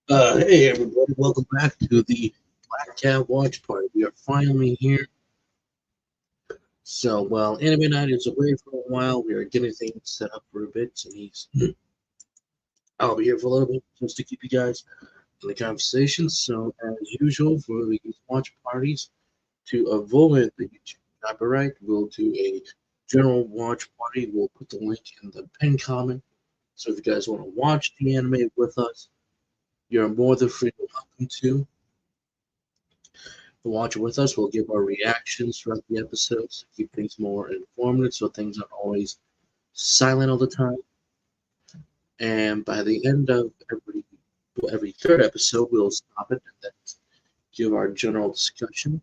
Hey everybody, welcome back to the Black Cat Watch Party. We are finally here. So while Anime Night is away for a while, we are getting things set up for a bit, and I'll be here for a little bit just to keep you guys in the conversation. So as usual, for these watch parties, to avoid the YouTube copyright, we'll do a general watch party. We'll put the link in the pinned comment. So if you guys want to watch the anime with us, you're more than free to welcome to. Watch it with us. We'll give our reactions throughout the episodes to keep things more informative so things aren't always silent all the time. And by the end of every third episode, we'll stop it and then give our general discussion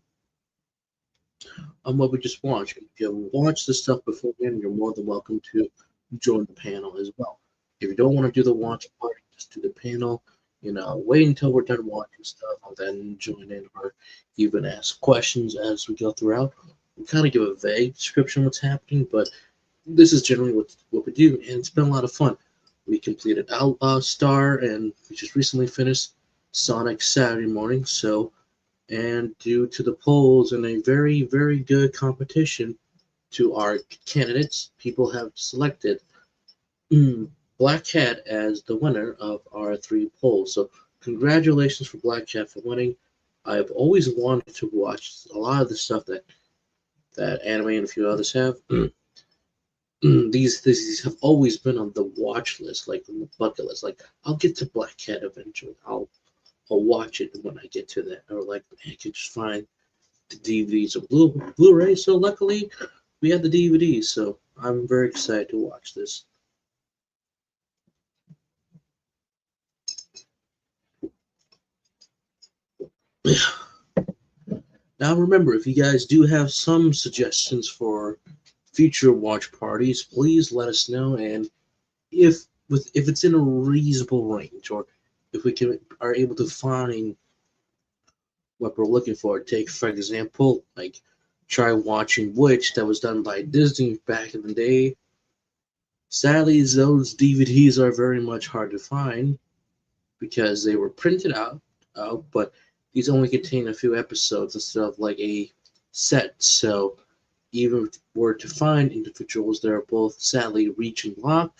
on what we just watched. If you have watched the stuff beforehand, you're more than welcome to join the panel as well. If you don't want to do the watch party, just do the panel. Wait until we're done watching stuff and then join in or even ask questions as we go throughout. We kind of give a vague description of what's happening, but this is generally what we do, and it's been a lot of fun. We completed Outlaw Star, and we just recently finished Sonic Saturday Morning. And due to the polls and a very, very good competition to our candidates, people have selected Black Cat as the winner of our three polls. So congratulations for Black Cat for winning. I've always wanted to watch a lot of the stuff that anime and a few others have. These have always been on the watch list, like on the bucket list. Like I'll get to Black Cat eventually. I'll watch it when I get to that. Or like I could just find the DVDs or Blu-ray. So luckily we had the DVDs. So I'm very excited to watch this. Now remember, if you guys do have some suggestions for future watch parties, please let us know. And if it's in a reasonable range, or if we are able to find what we're looking for, take for example, like try watching Witch that was done by Disney back in the day. Sadly, those DVDs are very much hard to find because they were printed out, but these only contain a few episodes instead of like a set. So even if we were to find individuals that are both sadly reach and lock,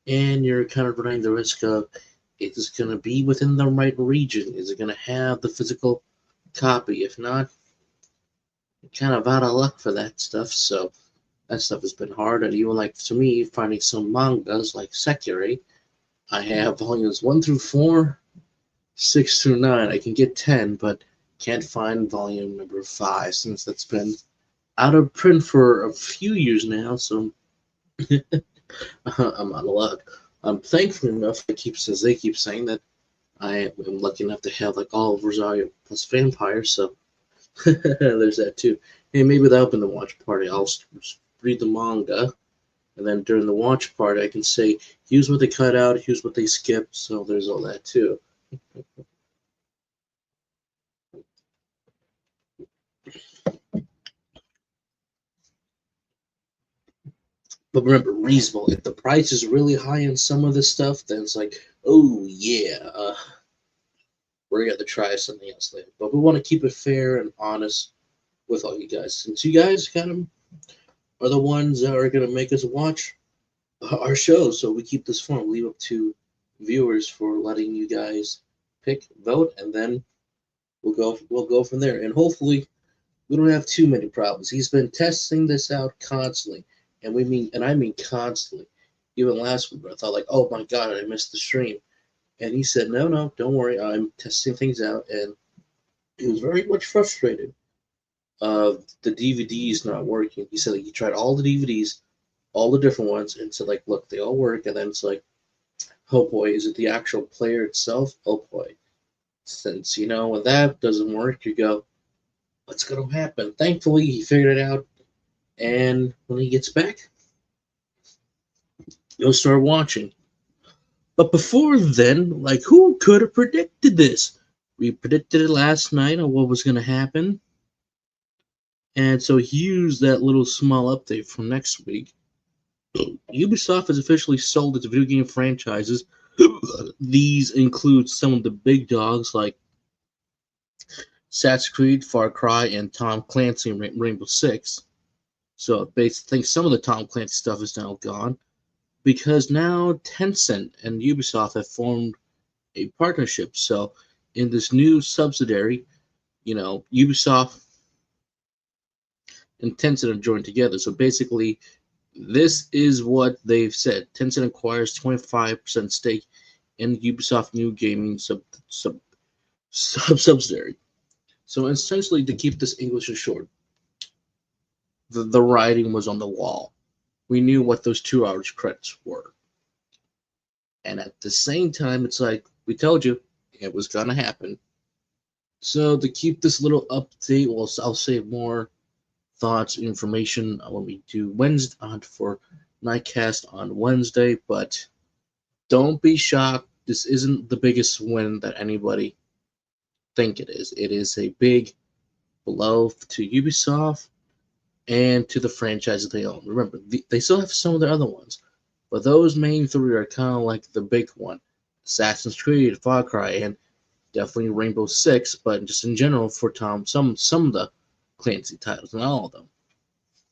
and you're kind of running the risk of is it going to be within the right region? Is it going to have the physical copy? If not, you're kind of out of luck for that stuff. So that stuff has been hard. And even like to me, finding some mangas like Sekiri, I have volumes 1 through 4, 6 through 9. I can get 10, but can't find volume number 5 since that's been out of print for a few years now. So I'm out of luck. I'm thankful enough. As they keep saying that I am lucky enough to have like all of Rosario plus Vampire. So there's that too. Hey, maybe that'll be the watch party. I'll read the manga, and then during the watch party, I can say here's what they cut out, here's what they skipped. So there's all that too. But remember, reasonable. If the price is really high on some of this stuff, then it's like, oh yeah, we're gonna try something else later. But we want to keep it fair and honest with all you guys, since you guys kind of are the ones that are gonna make us watch our show. So we keep this fun. We leave up to viewers for letting you guys pick, vote, and then we'll go from there. And hopefully we don't have too many problems. He's been testing this out constantly, and I mean constantly. Even last week, I thought like, oh my god, I missed the stream, and he said, no, no, don't worry, I'm testing things out, and he was very much frustrated of the DVDs not working. He said like, he tried all the DVDs, all the different ones, and said like, look, they all work, and then it's like, oh boy, is it the actual player itself? Oh boy, since when that doesn't work, you go, what's going to happen? Thankfully, he figured it out, and when he gets back, you'll start watching. But before then, like, who could have predicted this? We predicted it last night on what was going to happen. And so here's that little small update from next week. Ubisoft has officially sold its video game franchises These include some of the big dogs like Assassin's Creed, Far Cry, and Tom Clancy and Rainbow Six. So basically, some of the Tom Clancy stuff is now gone because now Tencent and Ubisoft have formed a partnership. So in this new subsidiary, Ubisoft and Tencent have joined together. So basically, this is what they've said. Tencent acquires 25% stake in Ubisoft new gaming subsidiary. So essentially, to keep this English short, the writing was on the wall. We knew what those 2 hours credits were. And at the same time, it's like, we told you it was going to happen. So to keep this little update, well, I'll save more thoughts, information when we do Wednesday for Nightcast on Wednesday. But don't be shocked. This isn't the biggest win that anybody think it is. It is a big blow to Ubisoft and to the franchises they own. Remember, they still have some of their other ones, but those main three are kind of like the big one. Assassin's Creed, Far Cry, and definitely Rainbow Six, but just in general for some of the Clancy titles, not all of them.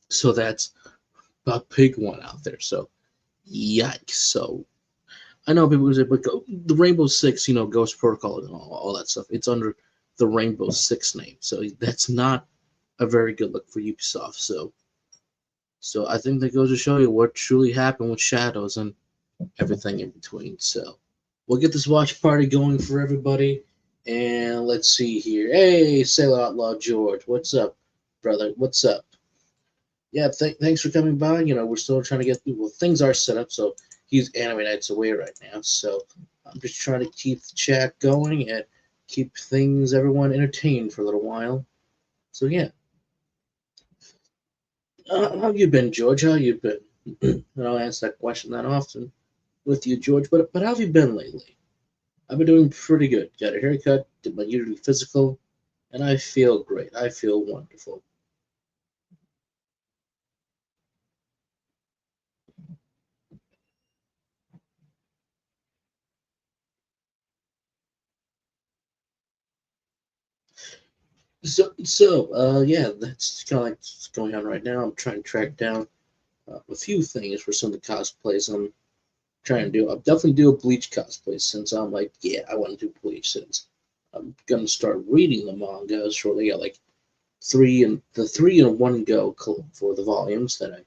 So that's a big one out there. So yikes. So I know people say, but the Rainbow Six, Ghost Protocol and all that stuff, it's under the Rainbow Six name. So that's not a very good look for Ubisoft. So I think that goes to show you what truly happened with Shadows and everything in between. So we'll get this watch party going for everybody. And let's see here. Hey, Sailor Outlaw George, what's up, brother? What's up? Yeah, thanks for coming by. We're still trying to get things are set up. So he's Anime Nights away right now. So I'm just trying to keep the chat going and keep everyone entertained for a little while. So yeah. How have you been, George? How you been? I don't ask that question that often with you, George, but how have you been lately? I've been doing pretty good. Got a haircut, did my yearly physical, and I feel great. I feel wonderful. Yeah, that's kind of like what's going on right now. I'm trying to track down a few things for some of the cosplays I'm trying to do. I'll definitely do a Bleach cosplay since I'm like, yeah, I want to do Bleach since I'm gonna start reading the manga shortly. I like three in one go for the volumes that I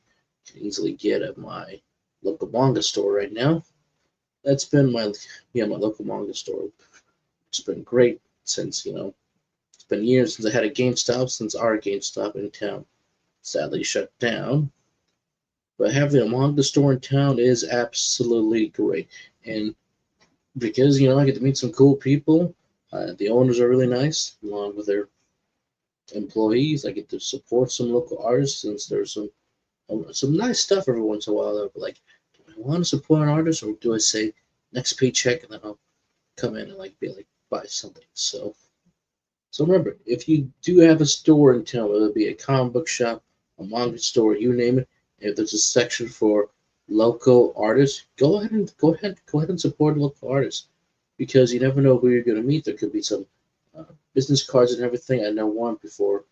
can easily get at my local manga store right now. That's been my local manga store. It's been great since it's been years since I had a GameStop, since our GameStop in town sadly shut down. But having a manga store in town is absolutely great, and because I get to meet some cool people. The owners are really nice, along with their employees. I get to support some local artists since there's some nice stuff every once in a while. But like, do I want to support an artist, or do I say next paycheck and then I'll come in and buy something? So remember, if you do have a store in town, whether it be a comic book shop, a manga store, you name it, if there's a section for local artists, go ahead and support local artists, because you never know who you're going to meet. There could be some business cards and everything. I know one before.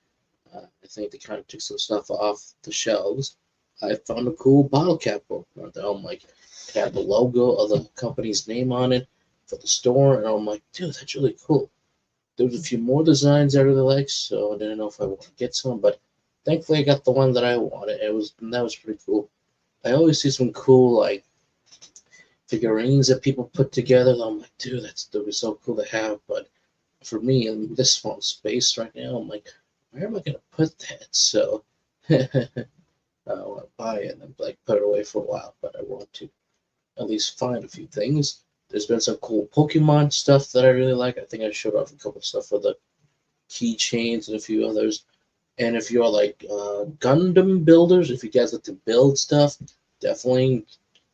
I think they kind of took some stuff off the shelves. I found a cool bottle cap book. I'm like, it had the logo of the company's name on it for the store, and I'm like, dude, that's really cool. There was a few more designs I really liked, so I didn't know if I wanted to get some, but thankfully I got the one that I wanted. That was pretty cool. I always see some cool figurines that people put together. And I'm like, dude, that would be so cool to have. But for me, in this small space right now, I'm like, where am I gonna put that? So I want to buy it and put it away for a while, but I want to at least find a few things. There's been some cool Pokemon stuff that I really like. I think I showed off a couple stuff for the keychains and a few others. And if you're Gundam builders, if you guys like to build stuff, definitely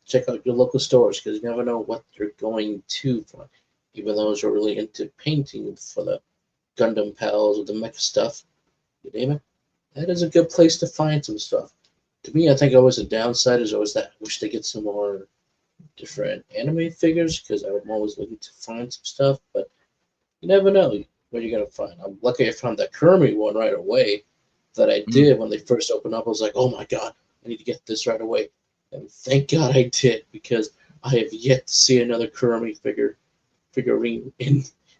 check out your local stores, because you never know what you're going to find. Even those who are really into painting for the Gundam pals or the mecha stuff, you name it, that is a good place to find some stuff. To me, I think always the downside is always that I wish they get some more different anime figures because I'm always looking to find some stuff, but you never know what you're gonna find. I'm lucky I found that Kermit one right away that I did when they first opened up. I was like, oh my god, I need to get this right away. And thank God I did because I have yet to see another Kermit figurine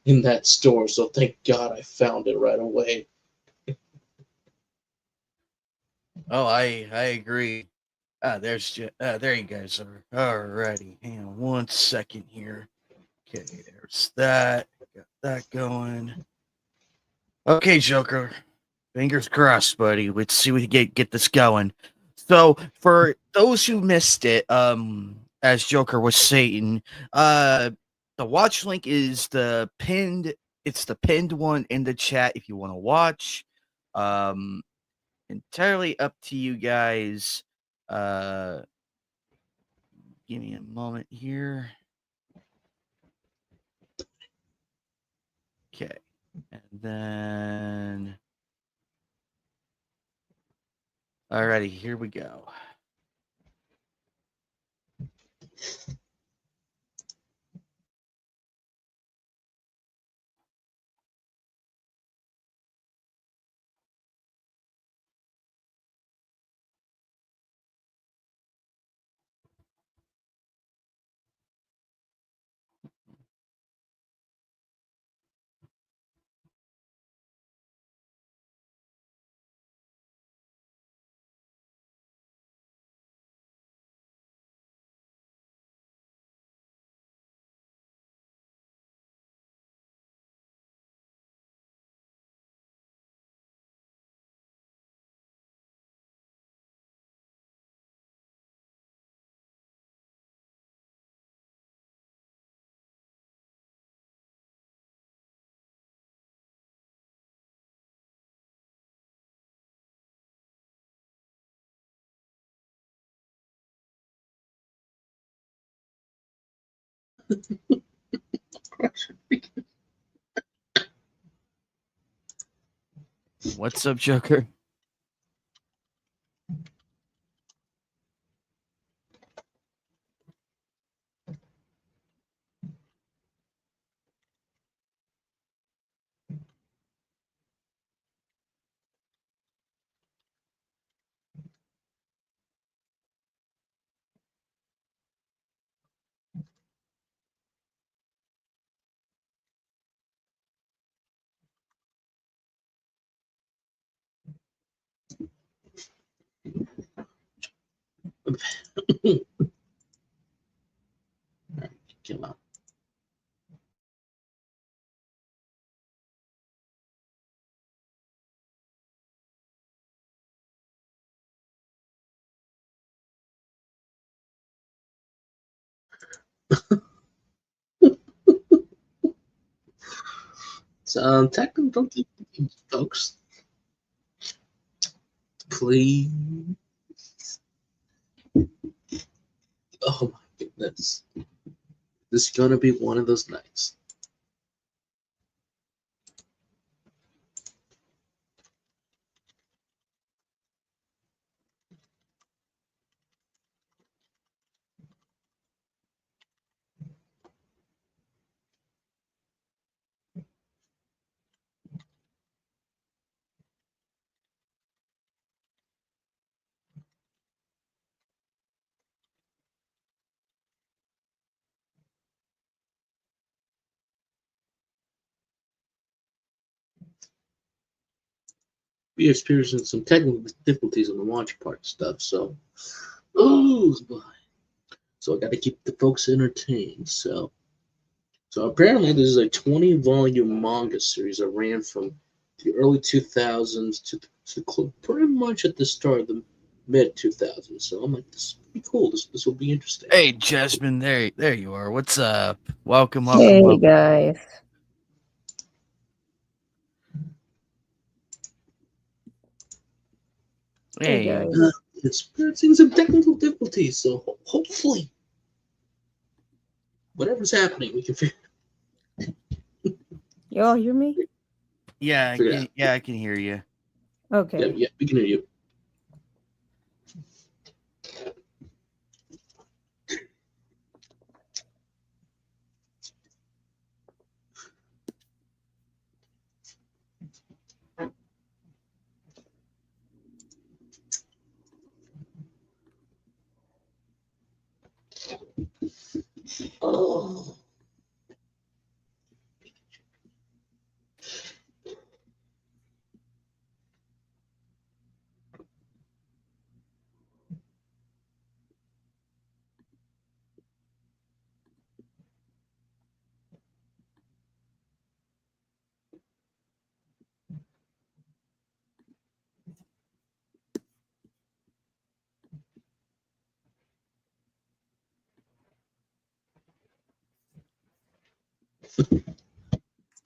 in that store. So thank God I found it right away. Oh, I agree. There you guys are. Alrighty, hang on 1 second here. Okay, there's that. Got that going. Okay, Joker. Fingers crossed, buddy. Let's see if we can get this going. So, for those who missed it, as Joker was saying, the watch link is the pinned. It's the pinned one in the chat if you want to watch. Um, Entirely up to you guys. Uh, Give me a moment here. Okay, and then. Alrighty, here we go. What's up, Joker? Come on. So technical folks, please. Oh my goodness. This is gonna be one of those nights. We are experiencing some technical difficulties on the watch part stuff, so oh boy. So I gotta keep the folks entertained. So apparently this is a 20-volume manga series that ran from the early 2000s to pretty much at the start of the mid 2000s. So I'm like, this will be cool. This will be interesting. Hey, Jasmine, there you are. What's up? Welcome, welcome, Hey welcome. guys. Hey Hey, guys. Experiencing some technical difficulties, so hopefully whatever's happening, we can Y'all hear me? figure it out. yeah, I can hear you. Yeah, Okay. yeah, we can hear you.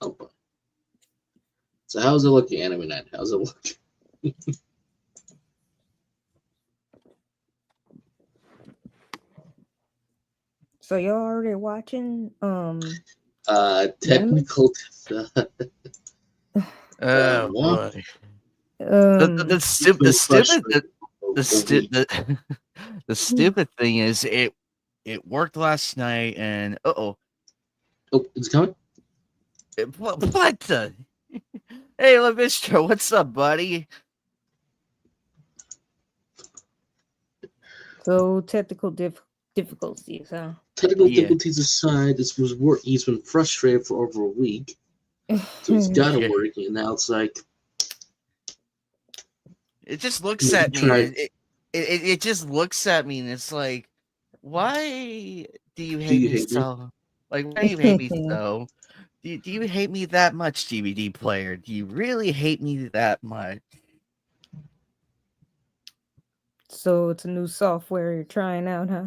Oh boy. So how's it looking, Anime Night? How's it looking? So you're already watching anime? Technical. Oh What? boy. The, the, stu- It's the been stupid frustrating for the, a stu- week. the stupid thing is it worked last night and Oh, it's coming. what the hey Lavistro, what's up buddy? So technical difficulties, huh? Technical Yeah. difficulties aside, this was work. He's been frustrated for over a week, so he's got to Yeah. work, and now it's like It just looks he at me tried. and it just looks at me and it's like, why do you Do hate you me hate me? so? Like, why do you hate me so? Do you hate me that much, DVD player? Do you really hate me that much? So it's a new software you're trying out, huh?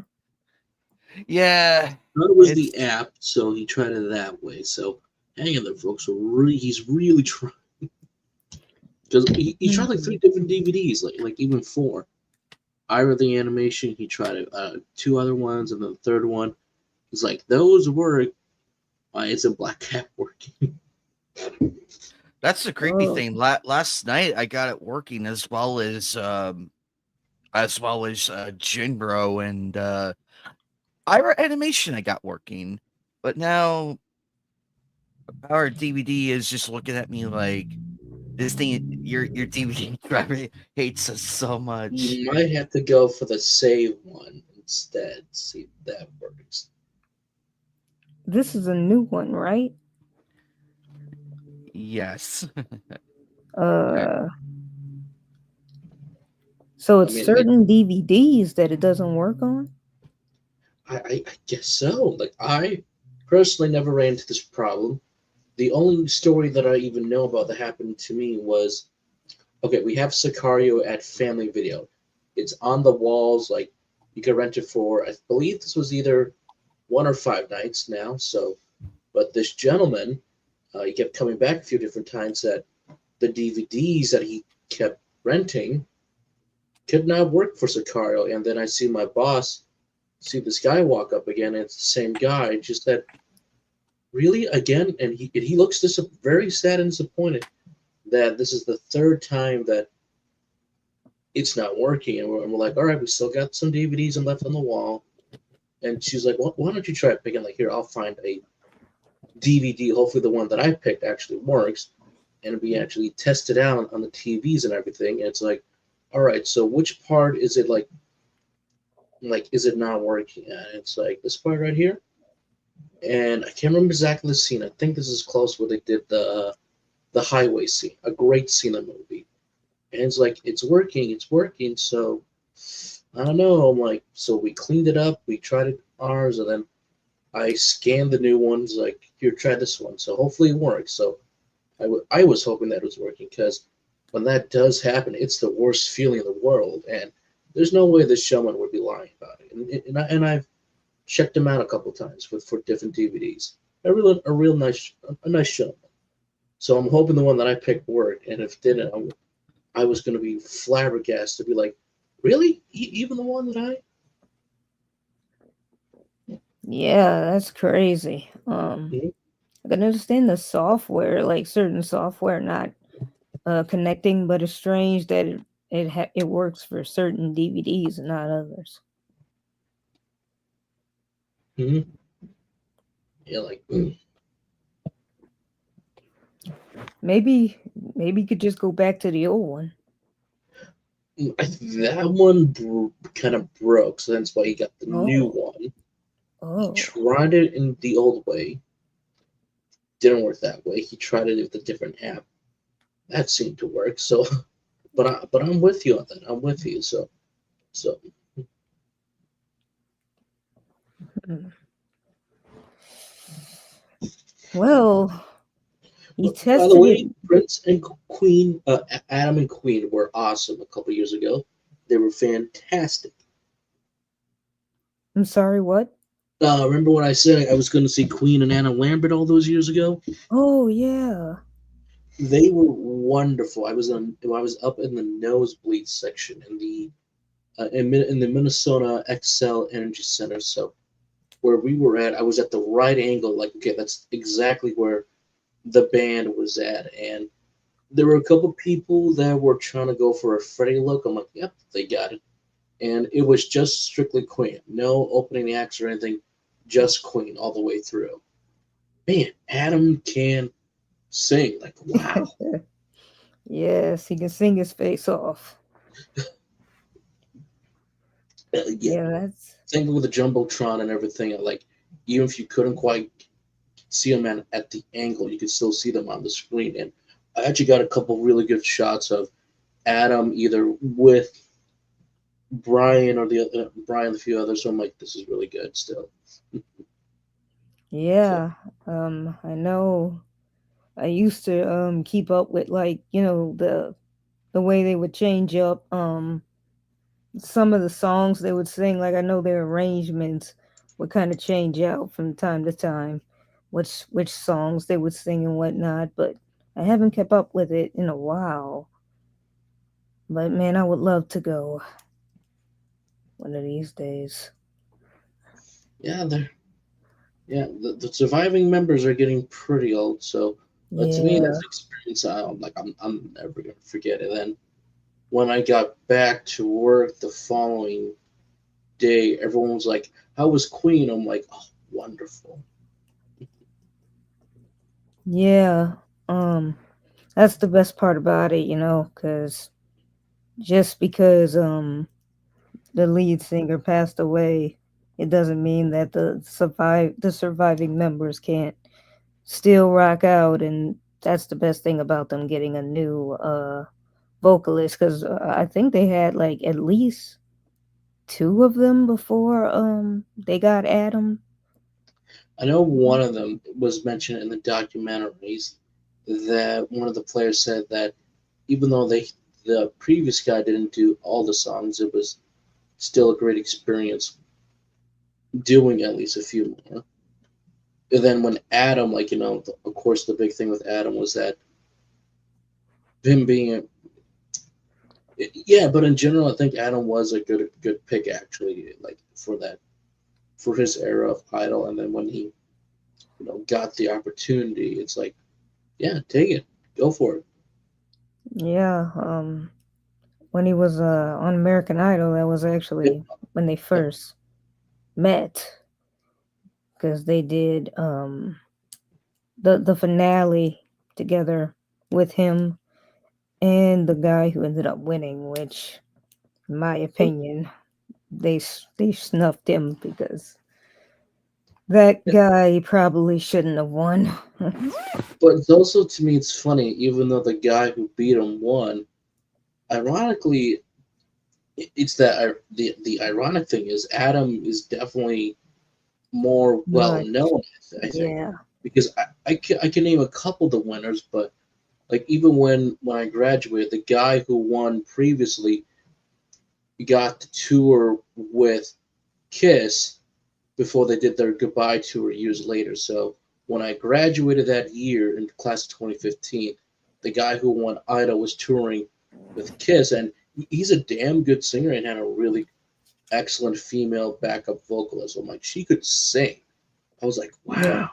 Yeah, Thought it was it's the app, so he tried it that way. So hang in there, folks. So he's really trying because he tried like 3 different DVDs, like even 4. Ira the Animation. He tried 2 other ones, and then the third one. He's like, those work. Why isn't Black Cat working? that's the creepy Oh, thing. Last night I got it working as well as Jinbro and Ira Animation I got working, but now our DVD is just looking at me like this thing. Your DVD driver hates us so much. You might have to go for the save one instead. See if that works. this is a new one, right? Yes. Uh, so I it's mean, certain DVDs that it doesn't work on. I guess so. Like I personally never ran into this problem. The only story that I even know about that happened to me was okay. We have Sicario at Family Video. It's on the walls. Like you can rent it for. I believe this was either 1 or 5 nights now. So, but this gentleman, he kept coming back a few different times that the DVDs that he kept renting could not work for Sicario. And then I see my boss see this guy walk up again, and it's the same guy. Just that, really, again, and he looks very sad and disappointed that this is the third time that it's not working. And we're like, all right, we still got some DVDs and left on the wall. And she's like, well, why don't you try picking, like, here, I'll find a DVD. Hopefully the one that I picked actually works. And we actually test it out on the TVs and everything. And it's like, all right, so which part is it like is it not working? And it's like this part right here. And I can't remember exactly the scene. I think this is close where they did the highway scene, a great scene in the movie. And it's like it's working. So I don't know. I'm like, so we cleaned it up, we tried it ours, and then I scanned the new ones. Like, here, try this one. So hopefully it works. So I was hoping that it was working because when that does happen, it's the worst feeling in the world, and there's no way this showman would be lying about it. And I've checked him out a couple times for different DVDs. A nice showman. So I'm hoping the one that I picked worked, and if it didn't, I was going to be flabbergasted to be like, really? Even the one that I? Yeah, that's crazy. Mhm. I can understand the software, like certain software not connecting, but it's strange that it works for certain DVDs and not others. Mhm. Yeah, like Maybe you could just go back to the old one. that one kind of broke, so that's why he got the new Oh, one. He Oh. tried it in the old way, didn't work that way. He tried it with a different app, that seemed to work. So, but I'm with you on that. I'm with you. So Hmm. Well, he by the tested it. way, Prince and Queen, Adam and Queen were awesome a couple years ago. They were fantastic. I'm sorry, what? Remember when I said I was going to see Queen and Anna Lambert all those years ago? Oh, yeah. They were wonderful. I was up in the nosebleed section in the Minnesota XL Energy Center. So where we were at, I was at the right angle. Like, okay, that's exactly where the band was at, and there were a couple people that were trying to go for a Freddie look. I'm like, yep, they got it. And it was just strictly Queen. No opening acts or anything, just Queen all the way through. Man, Adam can sing. Like, wow. Yes, he can sing his face off. Yeah, Yeah, that's same with the Jumbotron and everything. Like, even if you couldn't quite see them at the angle, you could still see them on the screen. And I actually got a couple really good shots of Adam either with Brian or Brian and a few others. So I'm like, this is really good still. So yeah. I know I used to keep up with, like, the way they would change up some of the songs they would sing. Like, I know their arrangements would kind of change out from time to time, which songs they would sing and whatnot, but I haven't kept up with it in a while. But man, I would love to go one of these days. yeah, the surviving members are getting pretty old. So, but to me, that's Yeah. an experience I'm never gonna forget it. And when I got back to work the following day, everyone was like, "How was Queen?" I'm like, "Oh, wonderful." Yeah. Um that's the best part about it, cuz just because the lead singer passed away, it doesn't mean that the surviving members can't still rock out, and that's the best thing about them getting a new vocalist, cuz I think they had like at least two of them before they got Adam. I know one of them was mentioned in the documentaries that one of the players said that even though the previous guy didn't do all the songs, it was still a great experience doing at least a few more. And then when Adam, like of course, the big thing with Adam was that him being a yeah, but in general, I think Adam was a good pick actually, like for his era of Idol. And then when he got the opportunity, it's like, yeah, take it, go for it. Yeah, when he was on American Idol, that was Yep, actually when they yep. first met, because they did the finale together with him and the guy who ended up winning, which, in my opinion, they snuffed him because that guy probably shouldn't have won. But it's also to me, it's funny, even though the guy who beat him won. Ironically, it's that the ironic thing is Adam is definitely more well Much, known. I think yeah, because I can name a couple of the winners, but like even when I graduated, the guy who won previously got to tour with Kiss before they did their goodbye tour years later. So when I graduated that year in class of 2015, the guy who won Idol was touring with Kiss, and he's a damn good singer and had a really excellent female backup vocalist. I'm like, she could sing. I was like, yeah, wow.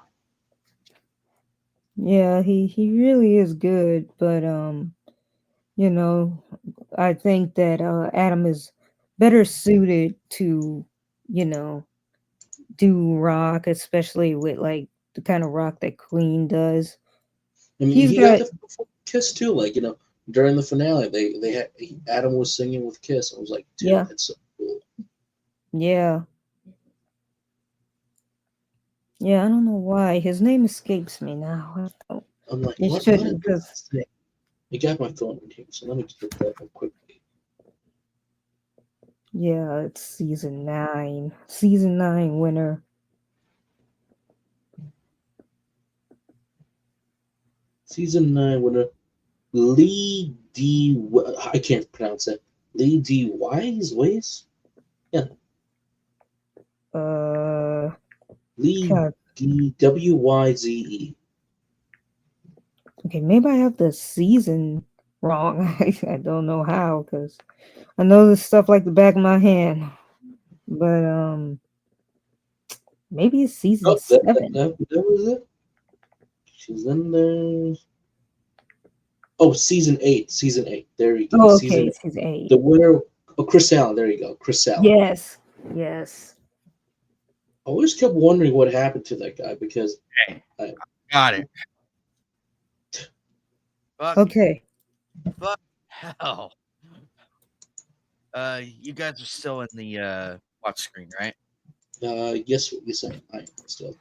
yeah. He really is good, but you know, I think that Adam is better suited to, you know, do rock, especially with like the kind of rock that Queen does. I mean, He's he got got, to perform Kiss too. Like during the finale, they had Adam was singing with Kiss. I was like, dude, yeah, that's so cool. yeah, Yeah, I don't know why his name escapes me now. I don't, I'm like, it what shouldn't is because this thing? I got my phone in here, so let me just look that up quickly. yeah, it's season 9 winner. Season 9 winner Lee D. I can't pronounce it. Lee D. Ways? Yeah, Uh, Lee God, D. Wyze. okay, maybe I have the season wrong. I don't know how because I know this stuff like the back of my hand, but maybe it's season Oh, 7. that was it. She's in there. Oh, season 8. Season 8. There you go. Oh, Season okay, 8. season 8. The winner. Oh, Chris Allen. There you go. Chris Allen. Yes, yes. I always kept wondering what happened to that guy because Hey, I, got it. Fuck, Okay. fuck, hell. You guys are still in the watch screen, right? yes, I am still.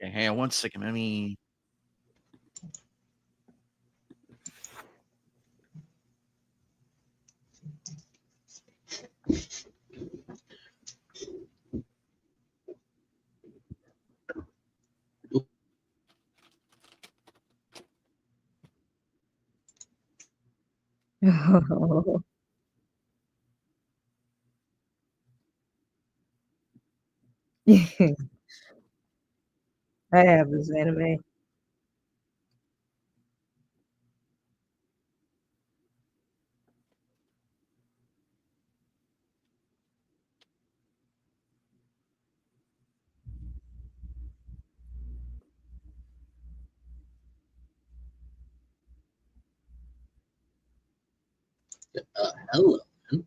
Okay, hang on 1 second. Let me. I have this anime. Hello, man.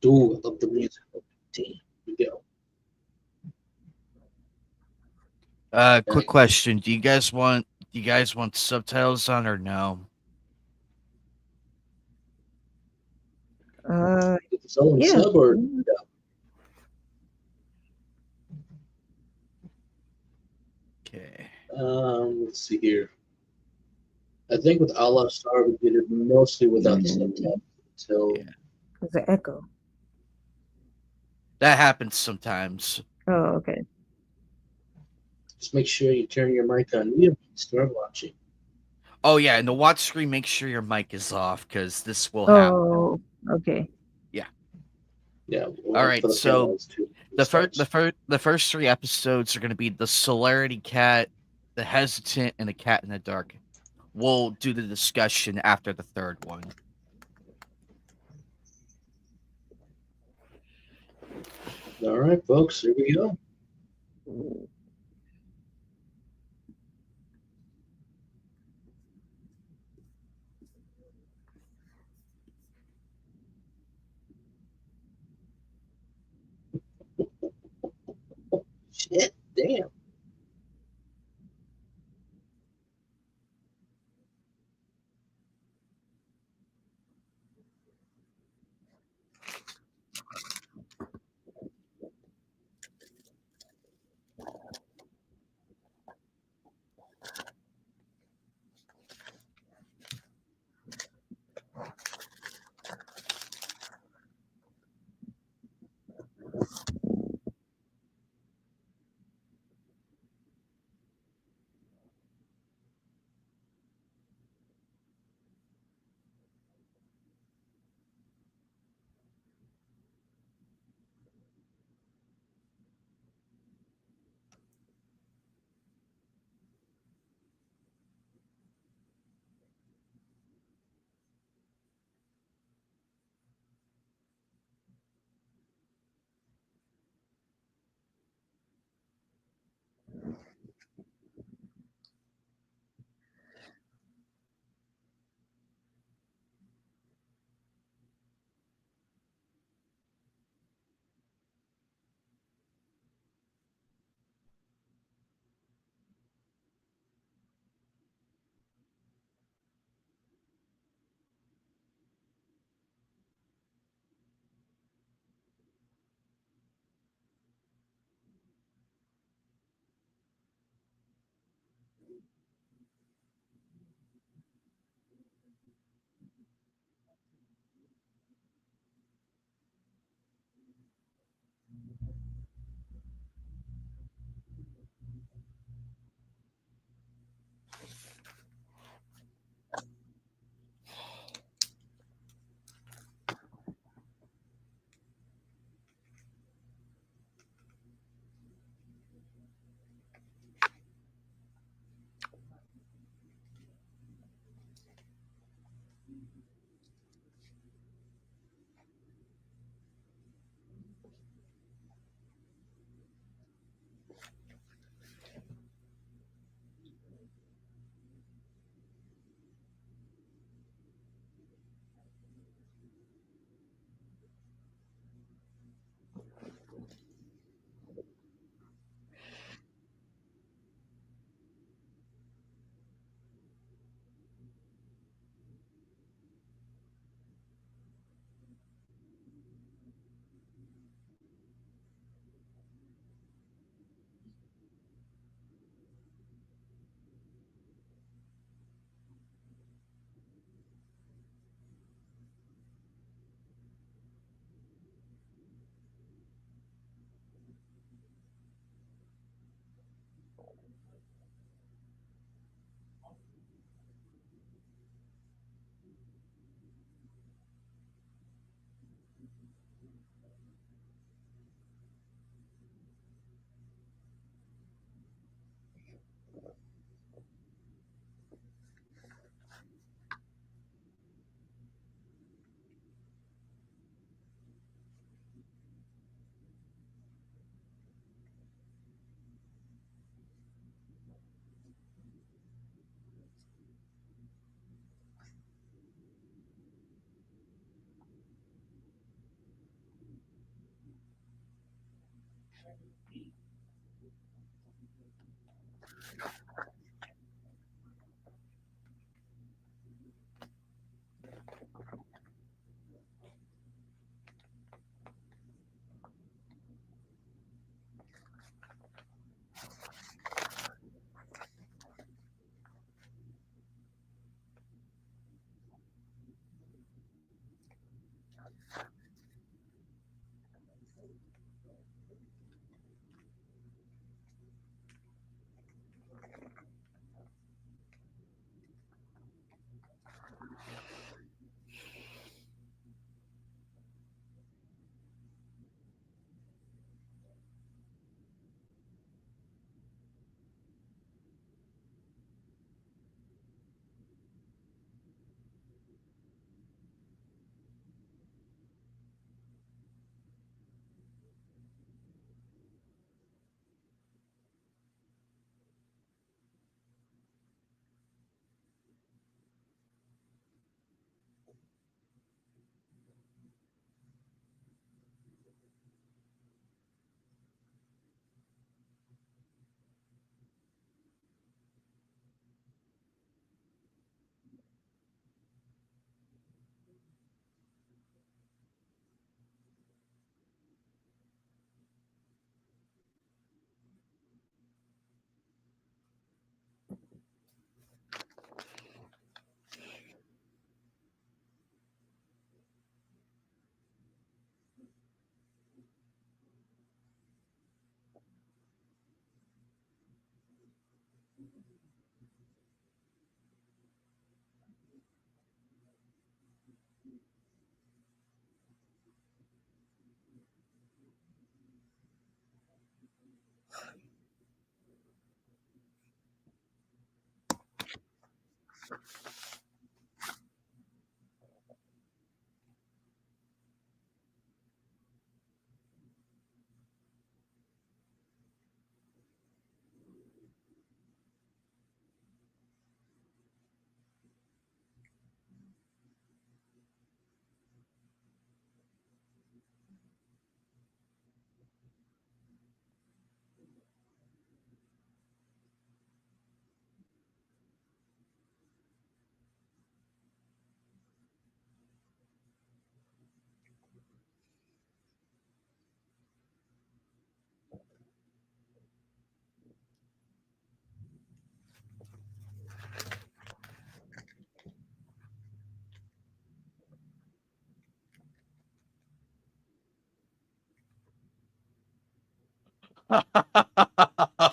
Ooh, I love the music. Damn, here we go. Quick Okay. question. Do you guys want subtitles on or no? Uh, Get the solo yeah. sub or Okay. let's see here. I think with Allah Star we did it mostly without the subtitles until Yeah. There's an echo. That happens sometimes. Oh, okay. just make sure you turn your mic on mute and start watching. Oh yeah, in the watch screen, make sure your mic is off because this will happen. Oh, okay. Yeah. Yeah, All well, for right. the So panels too. the first the first 3 episodes are going to be the Celerity Cat, the Hesitant, and the Cat in the Dark. We'll do the discussion after the third one. All right, folks, here we go. Shit, damn.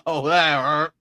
Oh, that hurt.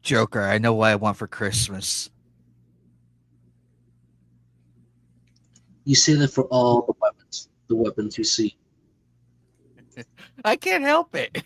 Joker, I know what I want for Christmas. You say that for all the weapons you see. I can't help it.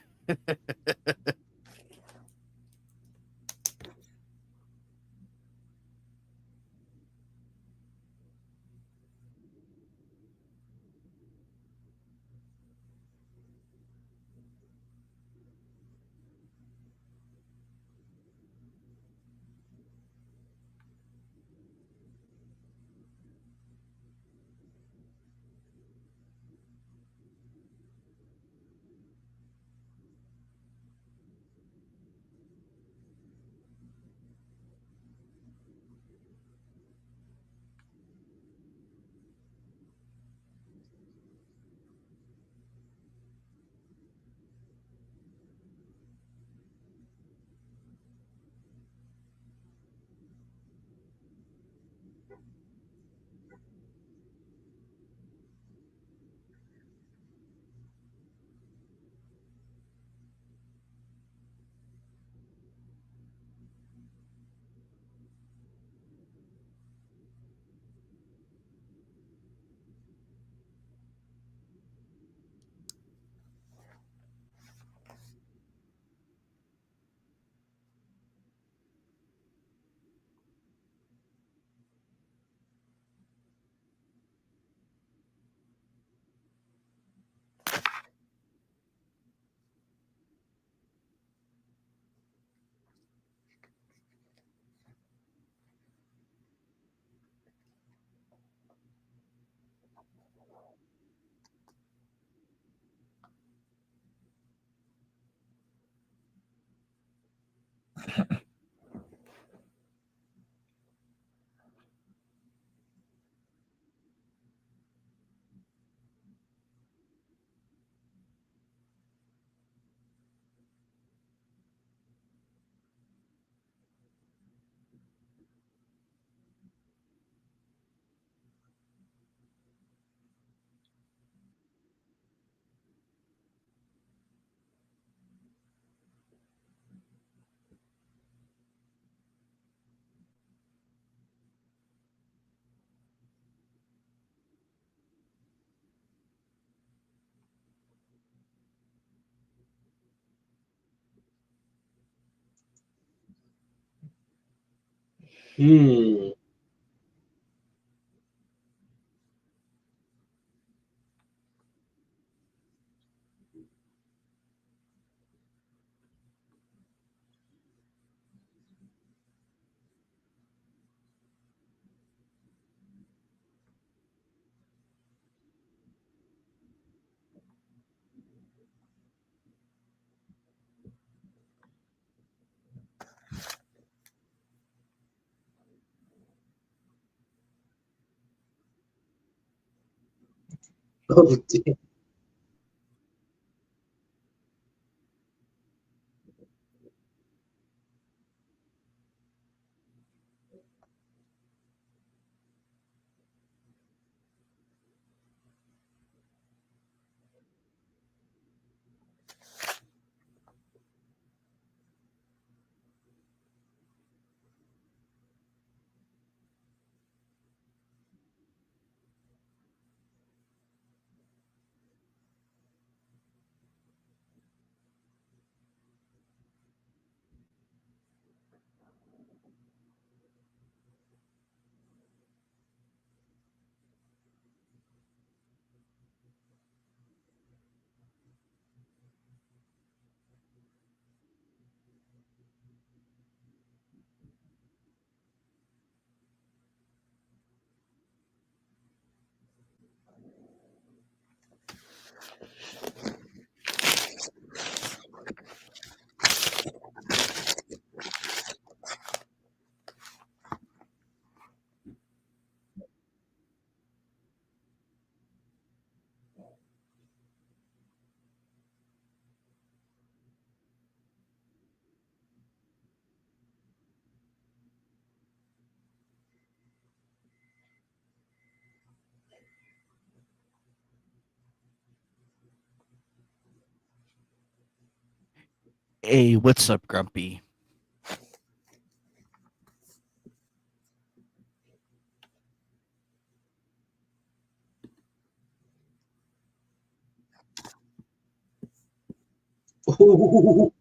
Hmm. Oh, damn. Hey, what's up, Grumpy? Oh,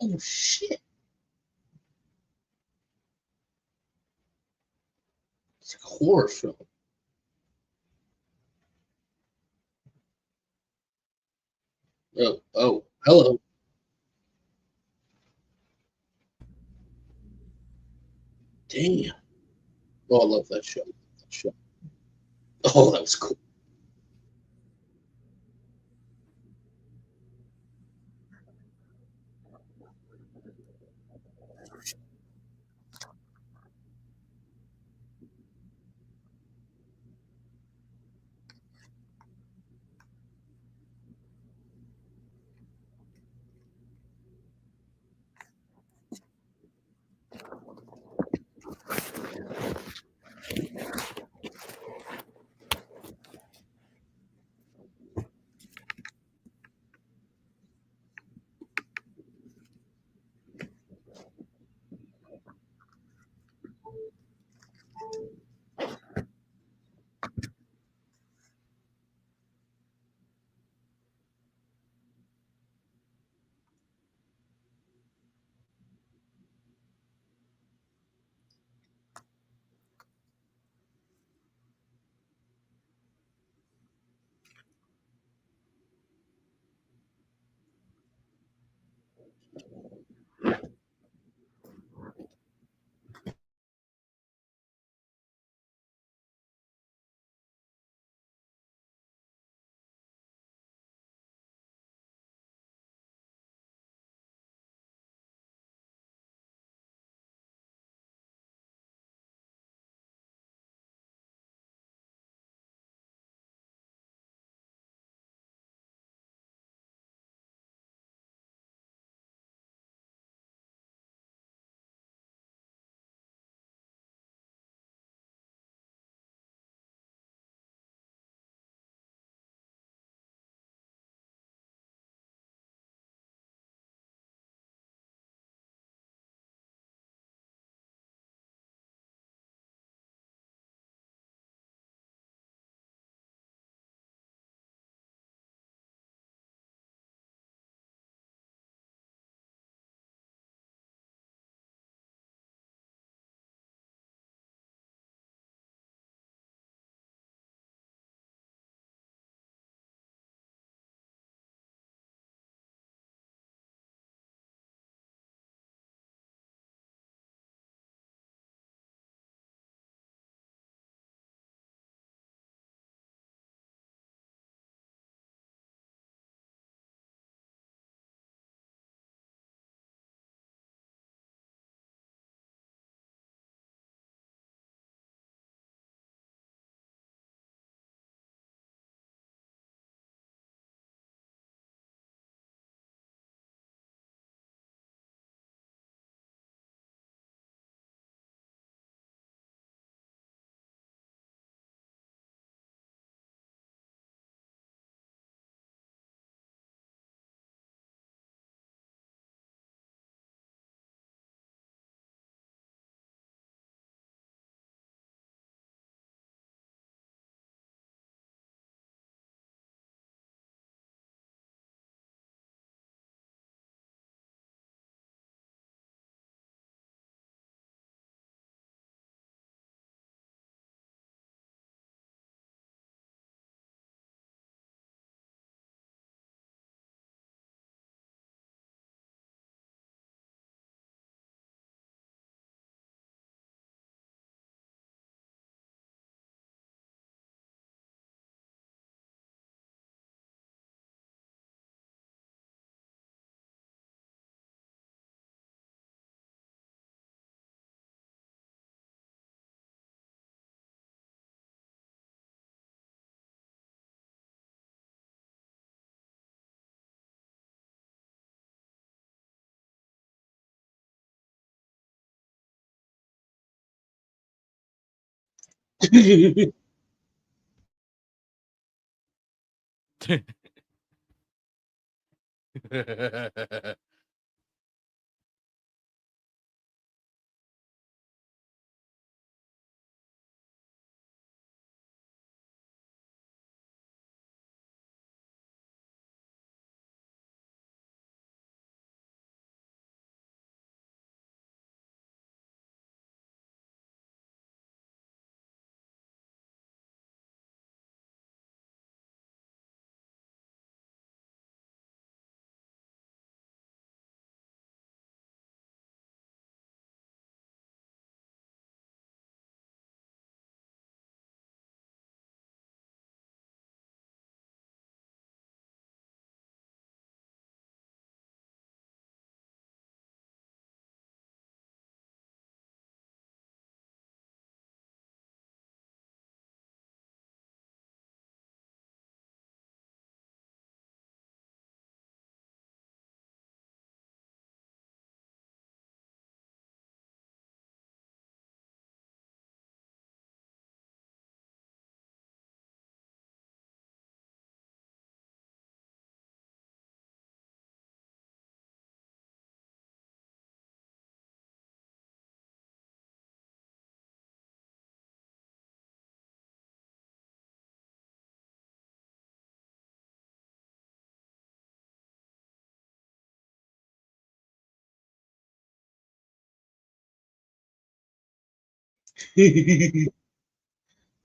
Oh shit! It's like a horror film. Oh, hello. Damn. Oh, I love that show. That show. Oh, that was cool.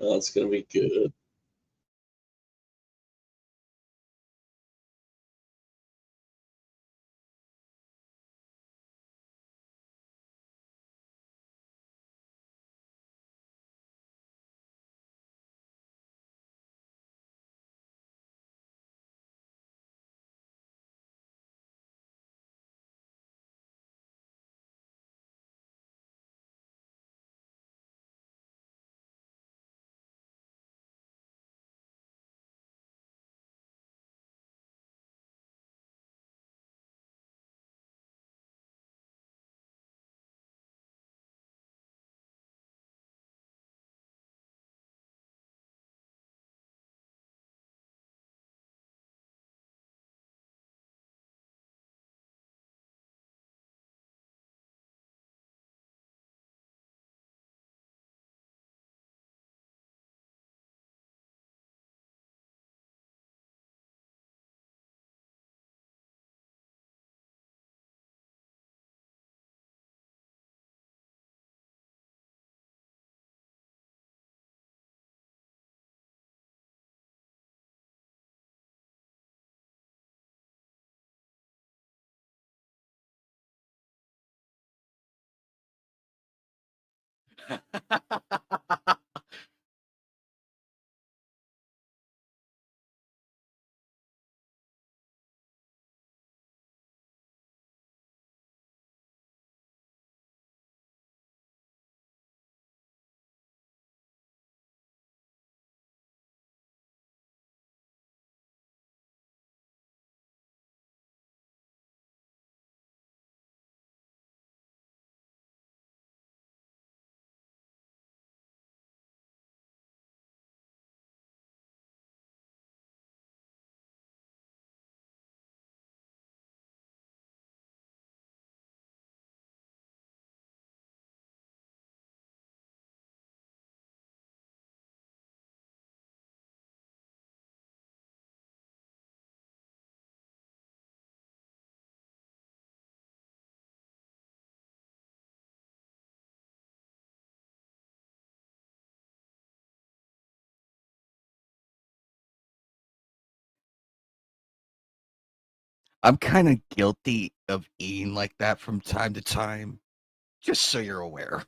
That's gonna be good. I'm kind of guilty of eating like that from time to time, just so you're aware.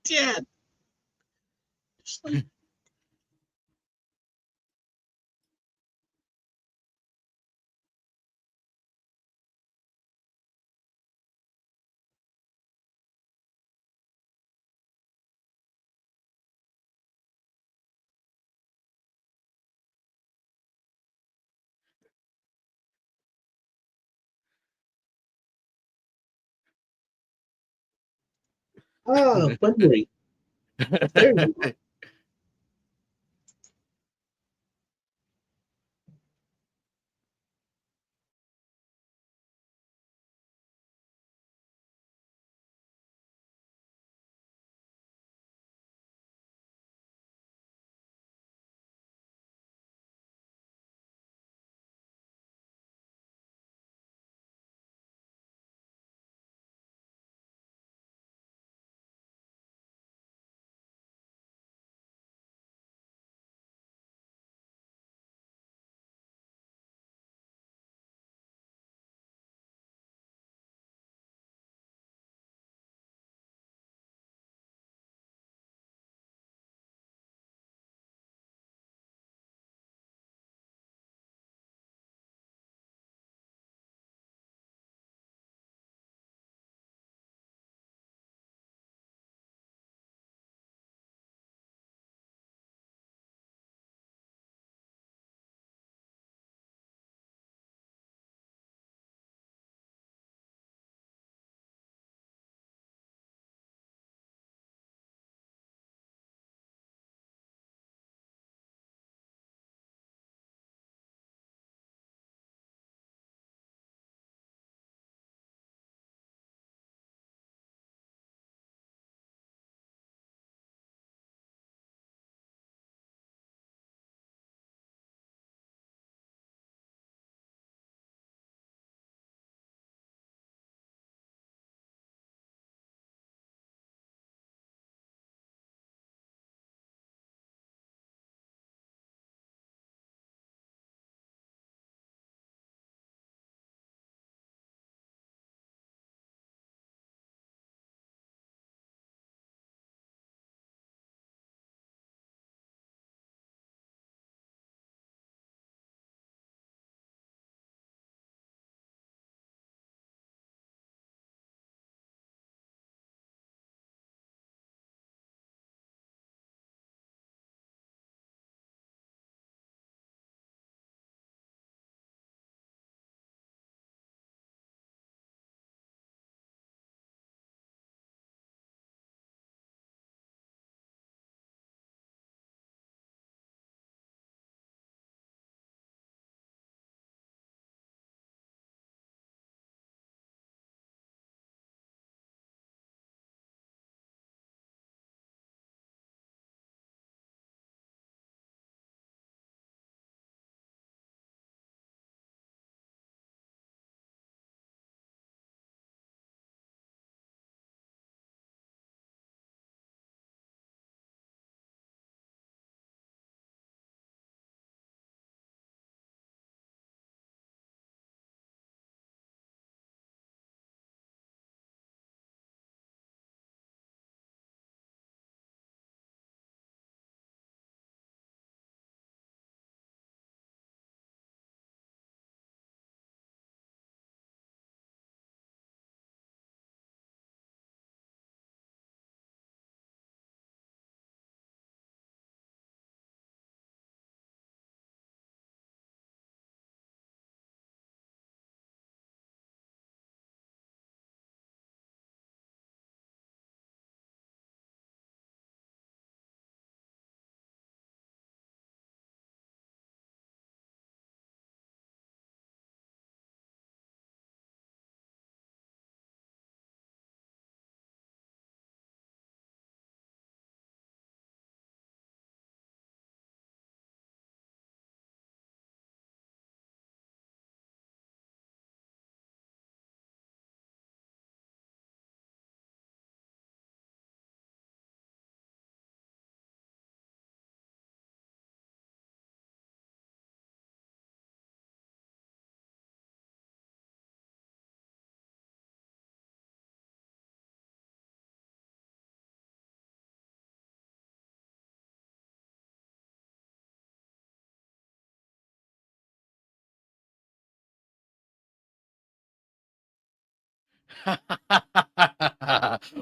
Dad. Just like memory. There you go.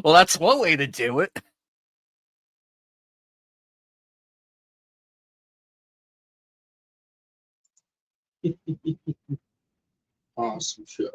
Well, that's one way to do it. Awesome show.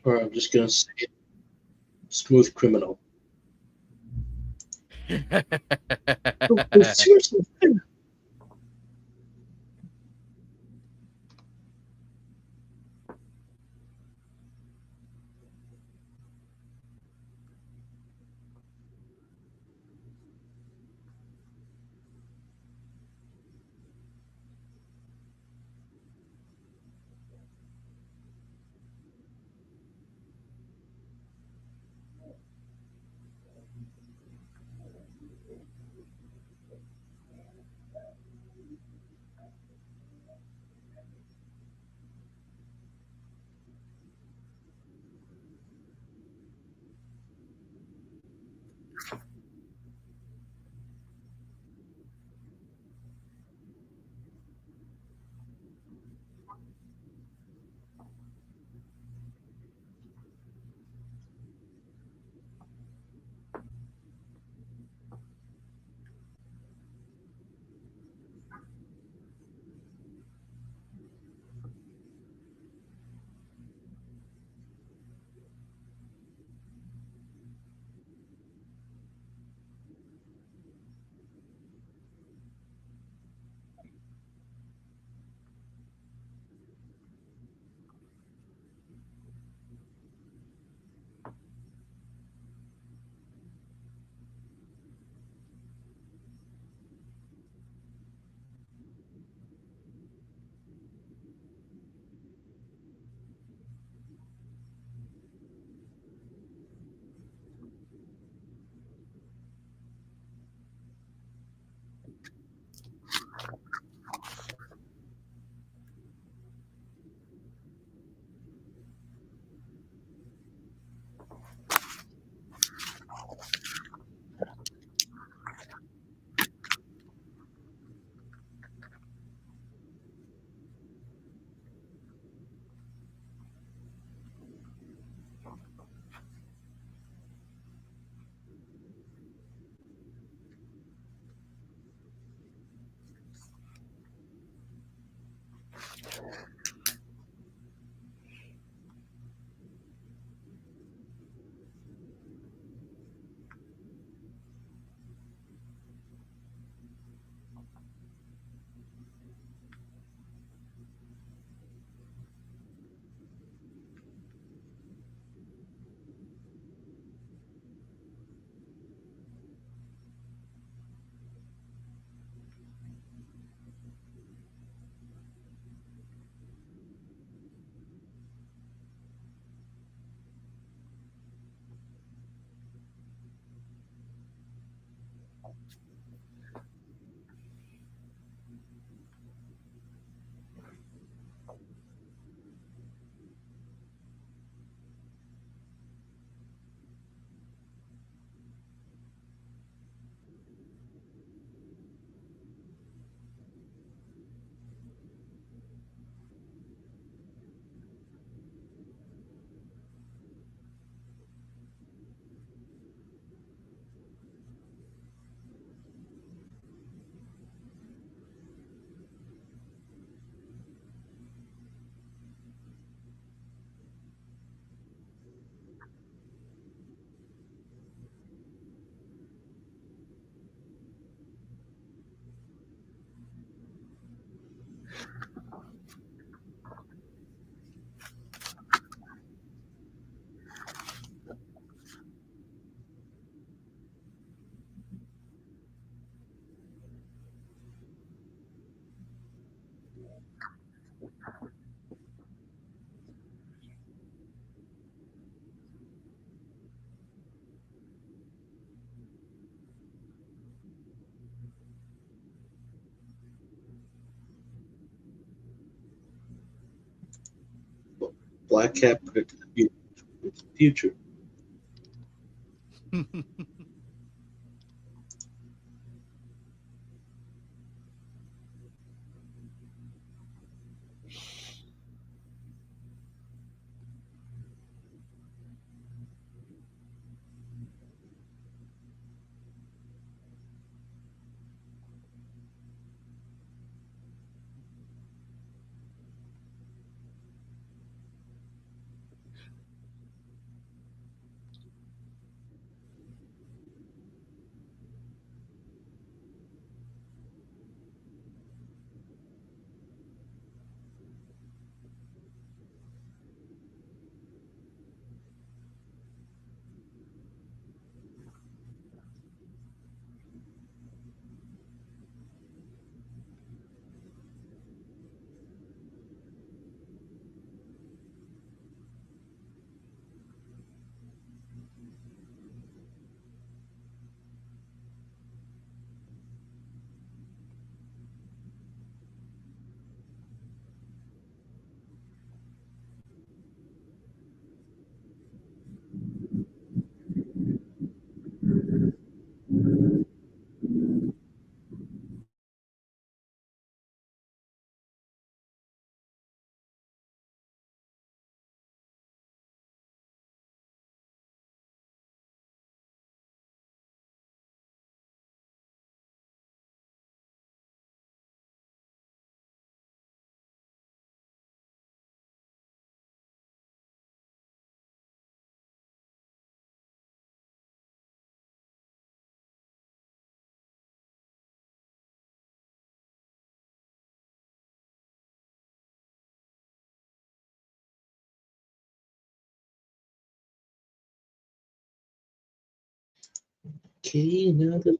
Or I'm just gonna say it, smooth criminal. No, seriously, Black Cat predicted the future. Okay, now that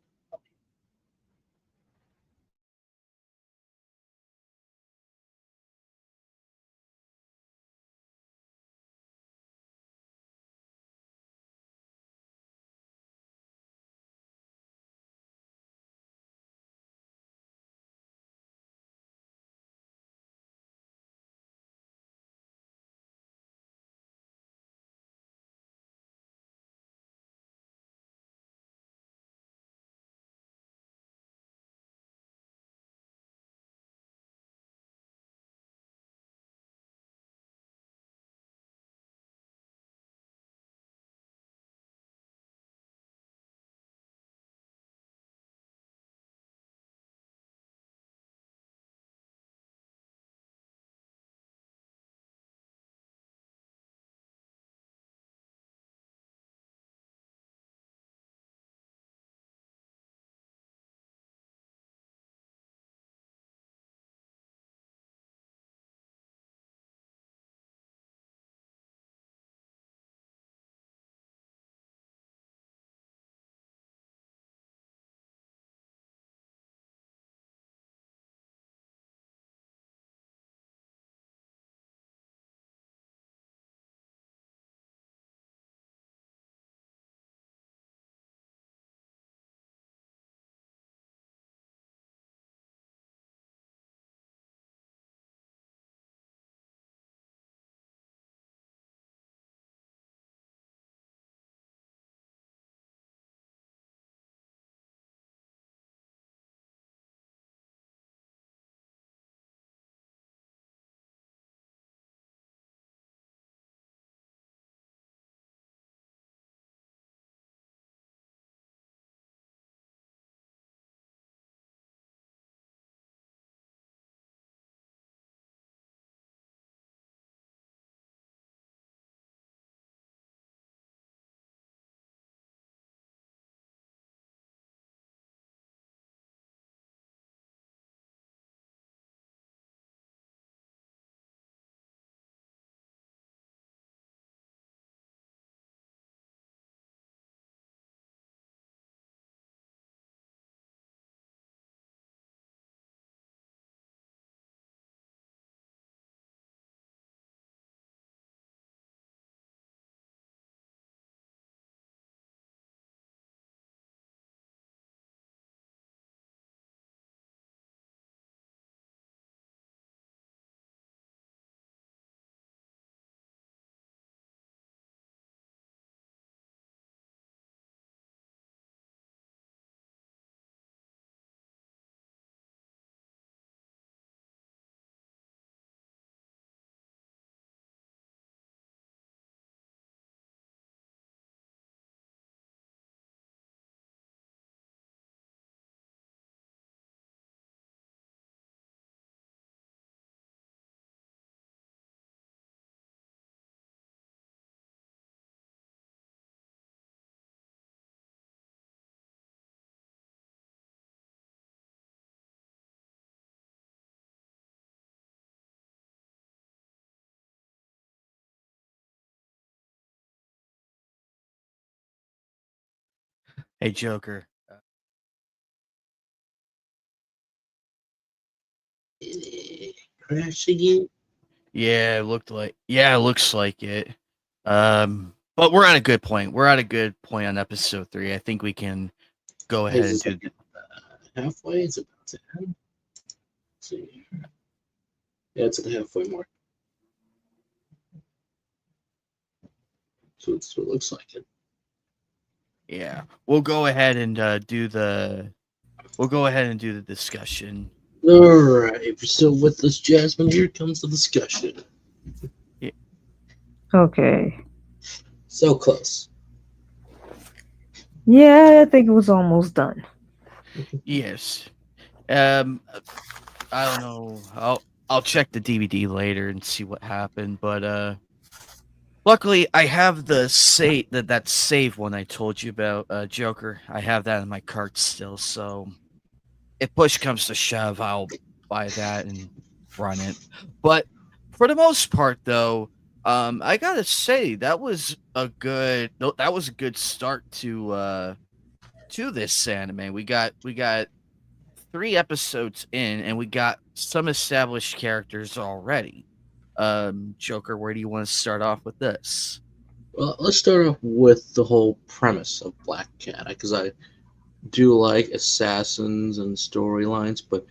Hey, Joker. crash again. Yeah, it looks like it. But we're at a good point. We're at a good point on episode 3. I think we can go ahead and Is do. it halfway? It's about to end. Let's see. Yeah, it's at the halfway mark. So it looks like it. Yeah, we'll go ahead and do the. We'll go ahead and do the discussion. Alright, so with this, Jasmine, here comes the discussion. Okay. So close. Yeah, I think it was almost done. Yes. Um, I don't know. I'll check the DVD later and see what happened. But luckily I have the that save one I told you about, Joker. I have that in my cart still. So if push comes to shove, I'll buy that and run it. But for the most part, though, I gotta say that was a good start to this anime. We got 3 episodes in, and we got some established characters already. Joker, where do you want to start off with this? Well, let's start off with the whole premise of Black Cat, because I do like assassins and storylines, but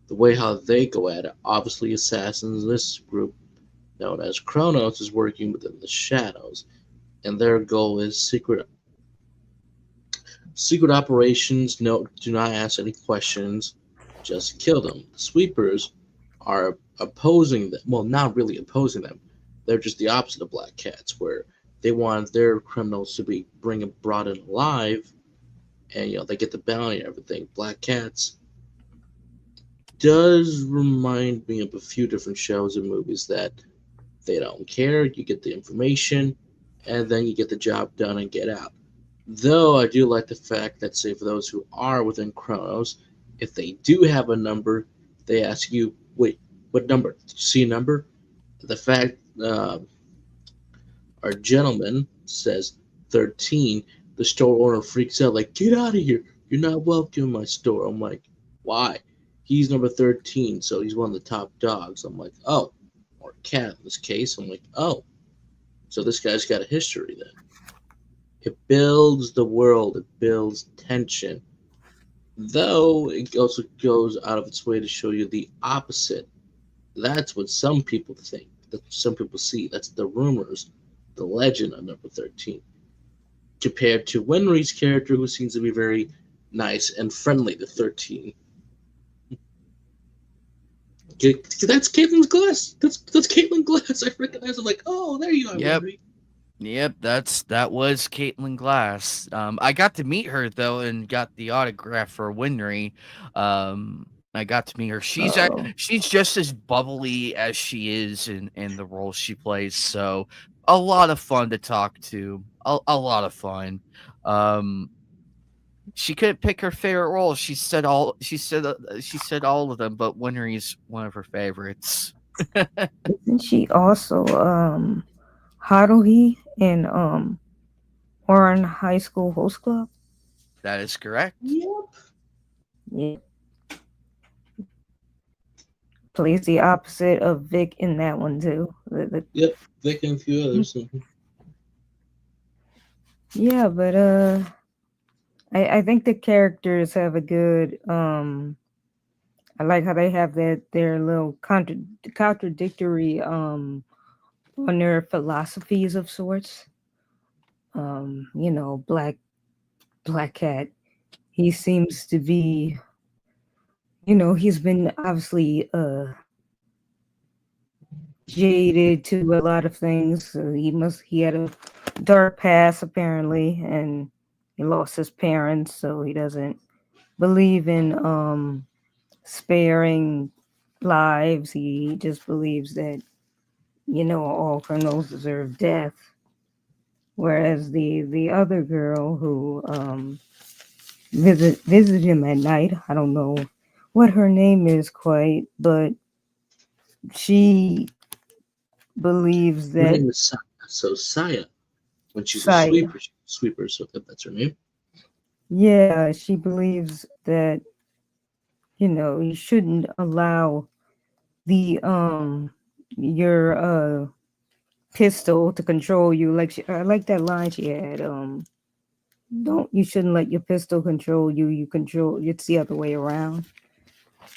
the way how they go at it, obviously, assassins, this group known as Chronos, is working within the shadows, and their goal is secret operations. No, do not ask any questions, just kill them. The sweepers are opposing them. Well, not really opposing them. They're just the opposite of Black Cats, where they want their criminals to be brought in alive, and they get the bounty and everything. Black Cats does remind me of a few different shows and movies that they don't care. You get the information, and then you get the job done and get out. Though I do like the fact that, say, for those who are within Chronos, if they do have a number, they ask you, wait, what number? See a number? The fact our gentleman says 13, the store owner freaks out, like, get out of here. You're not welcome in my store. I'm like, why? He's number 13, so he's one of the top dogs. I'm like, oh, or cat in this case. I'm like, oh, so this guy's got a history then. It builds the world, it builds tension. Though it also goes out of its way to show you the opposite. That's what some people think, that some people see. That's the rumors, the legend of number 13. Compared to Winry's character, who seems to be very nice and friendly to 13. That's Caitlin's Glass. That's Caitlin Glass. I recognize. I'm like, oh, there you are, Yep. Winry. Yep, that was Caitlin Glass. I got to meet her though, and got the autograph for Winry. I got to meet her. Oh. She's just as bubbly as she is in the role she plays. So a lot of fun to talk to. A lot of fun. She couldn't pick her favorite role. She said all of them, but Winry's one of her favorites. Isn't she also Haruhi in Oran High School Host Club? That is correct. Yep. Yeah. Plays the opposite of Vic in that one too. Yep. Vic and a few others. Yeah, but I think the characters have a good I like how they have their little contradictory on their philosophies of sorts. Black Cat, he seems to be, he's been obviously jaded to a lot of things. So he had a dark past apparently, and he lost his parents, so he doesn't believe in sparing lives. He just believes that all criminals deserve death. Whereas the other girl who visit him at night, I don't know what her name is quite, but she believes Her that name is Saya. So Saya, when she's a Saya, sweeper, so that's her name. yeah, she believes that you shouldn't allow the your pistol to control you. I like that line she had. You shouldn't let your pistol control you. You control. It's the other way around.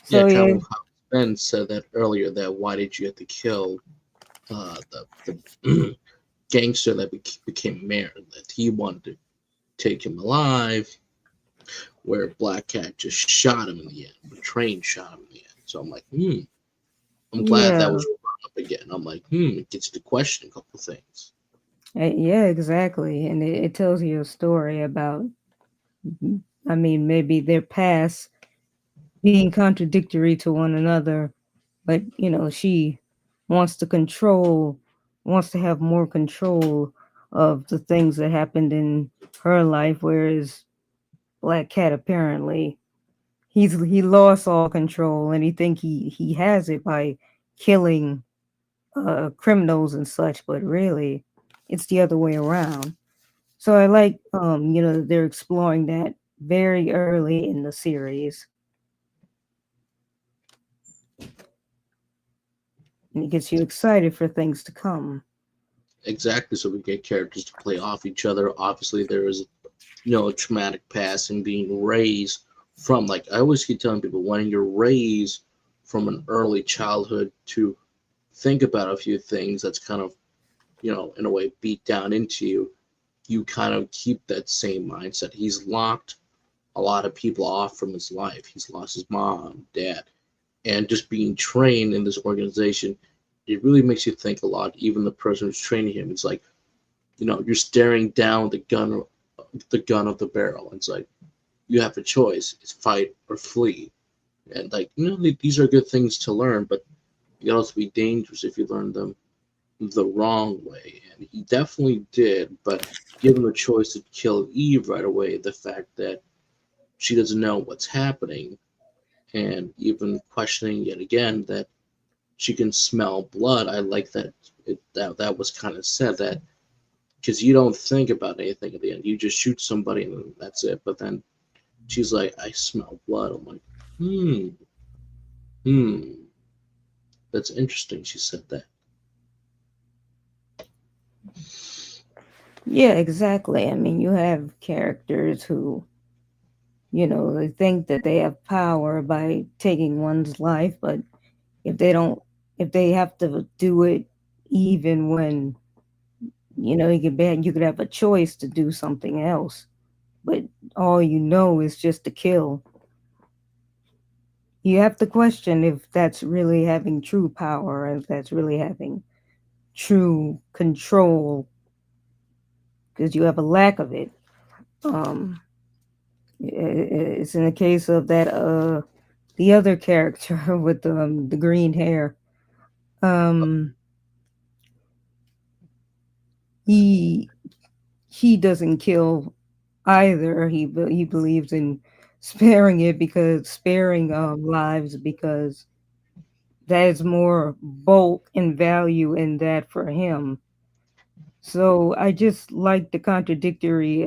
Yeah, So kind yeah, of how Ben said that earlier. That why did you have to kill the gangster that became mayor? That he wanted to take him alive. Where Black Cat just shot him in the end. The train shot him in the end. So I'm like, I'm glad that yeah, was brought up again. I'm like, it gets you to question a couple things. yeah, exactly. And it tells you a story about. I mean, maybe their past being contradictory to one another, but she wants to control, wants to have more control of the things that happened in her life, whereas Black Cat apparently he lost all control, and he think he has it by killing criminals and such, but really it's the other way around. So I like they're exploring very early in the series. And it gets you excited for things to come. Exactly, so we get characters to play off each other. Obviously, there is a traumatic past and being raised from, like I always keep telling people, when you're raised from an early childhood to think about a few things that's kind of, in a way beat down into you, you kind of keep that same mindset. He's locked a lot of people off from his life. He's lost his mom, dad, and just being trained in this organization, it really makes you think a lot. Even the person who's training him, it's like, you're staring down the gun of the barrel. It's like you have a choice: it's fight or flee. And like, these are good things to learn, but it can also be dangerous if you learn them the wrong way. And he definitely did, but given the choice to kill Eve right away, the fact that she doesn't know what's happening, and even questioning yet again that she can smell blood. I like that that was kind of said that, because you don't think about anything at the end. You just shoot somebody and that's it. But then she's like, I smell blood. I'm like, hmm, hmm, that's interesting. She said that. Yeah, exactly. I mean, you have characters who, they think that they have power by taking one's life, but if they don't, if they have to do it even when, you could have a choice to do something else, but all you know is just to kill. You have to question if that's really having true power, if that's really having true control, because you have a lack of it. Um, it's in the case of that the other character with the green hair. Um, he he doesn't kill either. He believes in sparing lives because that is more bulk and value in that for him. So I just like the contradictory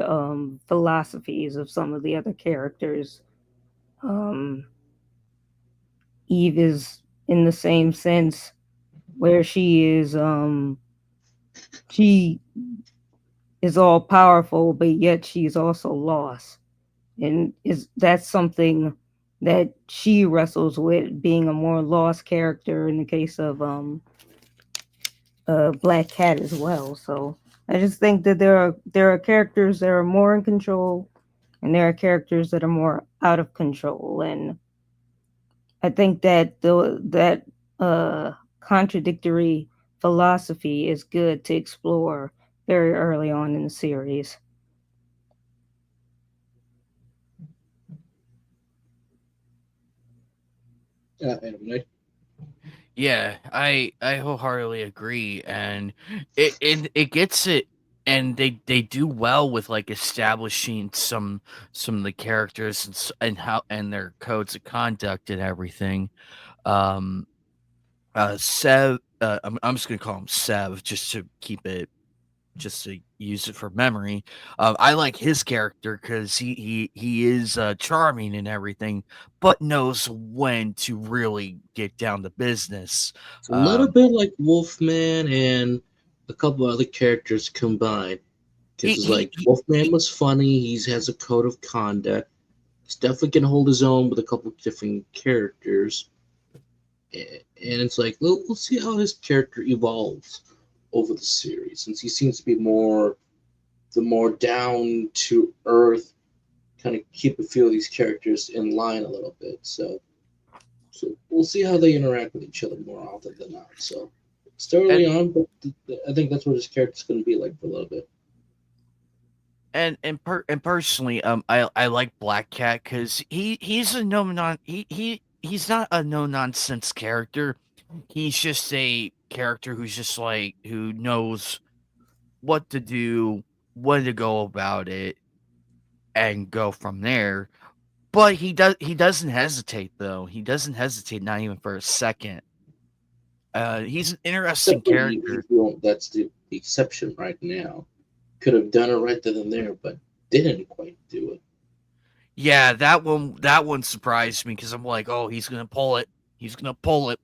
philosophies of some of the other characters. Um, Eve is in the same sense where she is all powerful, but yet she's also lost, and is that's something that she wrestles with, being a more lost character in the case of Black Cat as well. So I just think that there are characters that are more in control, and there are characters that are more out of control, and I think that that contradictory philosophy is good to explore very early on in the series. Anyway, Yeah, I wholeheartedly agree, and it gets it, and they do well with like establishing some of the characters and how and their codes of conduct and everything. Um, Sev, I'm just gonna call him Sev just to keep it just to use it for memory. I like his character because he is charming and everything, but knows when to really get down to business. it's a little Um, bit like Wolfman and a couple other characters combined. he, Because it's he like he Wolfman he was funny. He has a code of conduct. He's definitely can hold his own with a couple of different characters. And it's like, we'll see how his character evolves over the series, since he seems to be the more down to earth, kind of keep a few of these characters in line a little bit. So we'll see how they interact with each other more often than not. So still and early on, but I think that's what his character's going to be like for a little bit. and personally, I like Black Cat because he's a no non he's not a no nonsense character. He's just a character who's just like who knows what to do, when to go about it, and go from there. But he doesn't hesitate though. He doesn't hesitate not even for a second. He's an interesting Except for Eve, character. that's the exception right now. Could have done it right then and there, but didn't quite do it. Yeah, that one surprised me because I'm like, oh, he's gonna pull it. He's gonna pull it.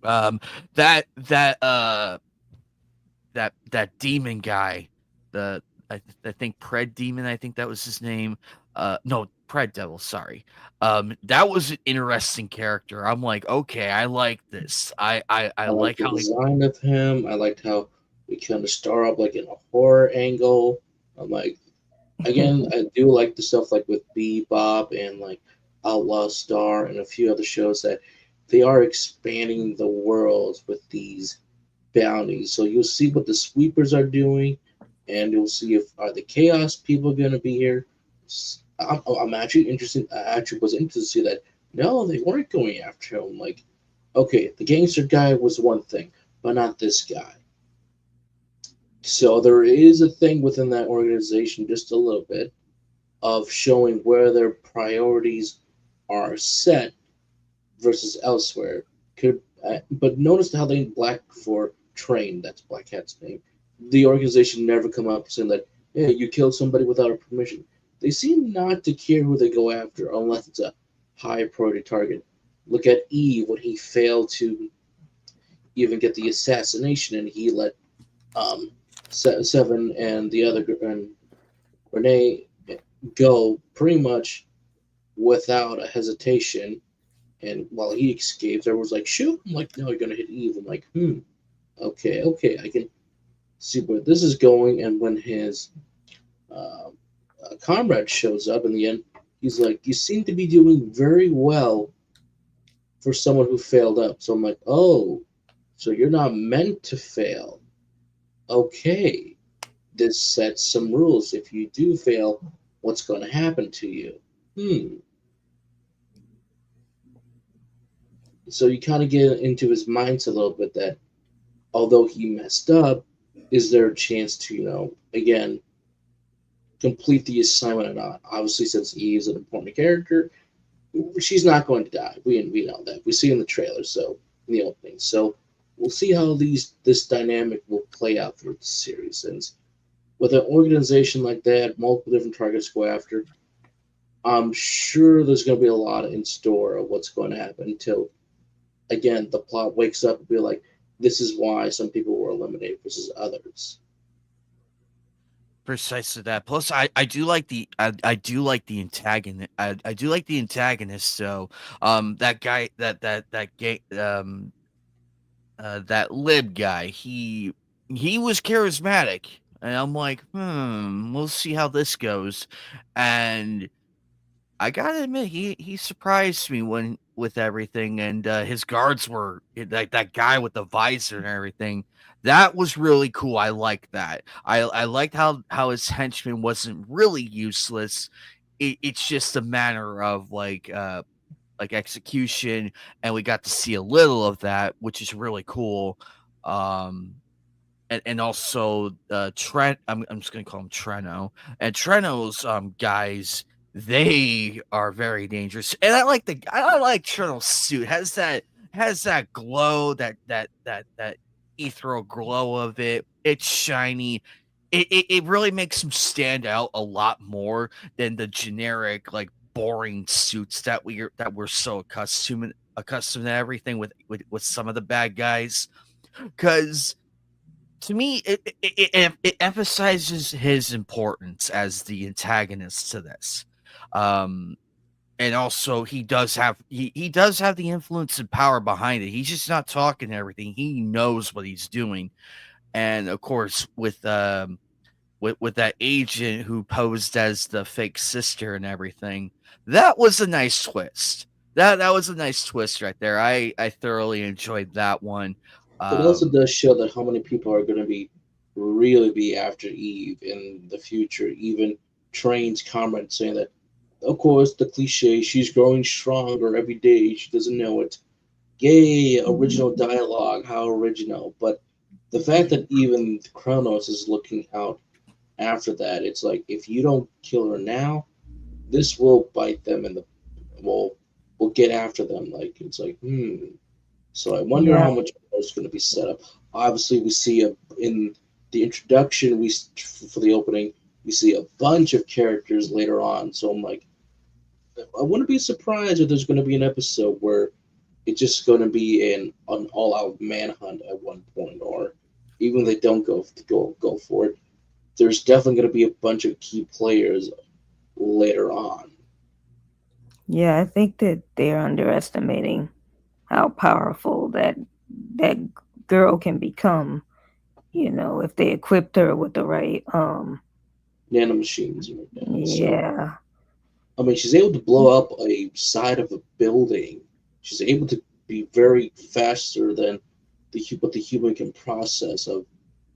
Um, that that that demon guy, the I think Pred Demon, I think that was his name. No, Pred Devil, sorry. That was an interesting character. I'm like, okay, I like this. I I like like the how he design of him. I liked how we kind of start up like in a horror angle. I'm like, again, I do like the stuff like with Bebop and like Outlaw Star and a few other shows that they are expanding the world with these bounties. So you'll see what the sweepers are doing, and you'll see if are the chaos people going to be here. I'm actually interested. I actually was interested to see that. No, they weren't going after him. Like, okay, the gangster guy was one thing, but not this guy. So there is a thing within that organization, just a little bit, of showing where their priorities are set versus elsewhere. But notice how they black for Train. That's Black Cat's name. The organization never come up saying that, hey, you killed somebody without our permission. They seem not to care who they go after unless it's a high priority target. Look at Eve when he failed to even get the assassination, and he let um, Seven and the other and Renee go pretty much without a hesitation. And while he escapes, everyone's like, shoot. I'm like, no, you're going to hit Eve. I'm like, okay, okay. I can see where this is going. And when his uh, comrade shows up in the end, he's like, you seem to be doing very well for someone who failed up. So I'm like, oh, so you're not meant to fail. Okay. This sets some rules. If you do fail, what's going to happen to you? Hmm. So you kind of get into his mindset a little bit that although he messed up, is there a chance to, again, complete the assignment or not? Obviously, since Eve's an important character, she's not going to die. We know that. We see in the trailer, so in the opening. So we'll see how this dynamic will play out through the series. And with an organization like that, multiple different targets to go after, I'm sure there's going to be a lot in store of what's going to happen until, again, the plot wakes up and be like, this is why some people were eliminated versus others. precisely that. Plus, I do like I do like the antagonist. I do like the antagonist. So, that guy that gay that lib guy, he was charismatic, and I'm like, we'll see how this goes. And I gotta admit, he surprised me when with everything, and his guards were like that guy with the visor and everything. That was really cool. I liked that. I liked how his henchman wasn't really useless. It's just a matter of like execution, and we got to see a little of that, which is really cool. Um, and also Trent. I'm just gonna call him Treno. And Treno's guys, they are very dangerous. And I like Treno's suit. Has that glow, that ethereal glow of it. It's shiny. It really makes him stand out a lot more than the generic like boring suits that we're so accustomed to everything with some of the bad guys. Because to me, it emphasizes his importance as the antagonist to this. Um, and also he does have the influence and power behind it. He's just not talking everything. He knows what he's doing. And of course, with that agent who posed as the fake sister and everything, that was a nice twist. That was a nice twist right there. I thoroughly enjoyed that one. It also Um, does show that how many people are going to be really be after Eve in the future. Even Train's comment saying that, of course, the cliche, she's growing stronger every day. She doesn't know it. Yay, original dialogue. How original. But the fact that even Chronos is looking out after that, it's like, if you don't kill her now, this will bite them and will get after them. Like, it's like, So I wonder Yeah. how much more is going to be set up. Obviously, we see in the introduction for the opening, we see a bunch of characters later on. So I'm like, I wouldn't be surprised if there's going to be an episode where it's just going to be an all-out manhunt at one point, or even if they don't go for it, there's definitely going to be a bunch of key players later on. Yeah, I think that they're underestimating how powerful that girl can become. If they equipped her with the right Nanomachines, right now. So yeah. I mean, she's able to blow up a side of a building. She's able to be very faster than what the human can process of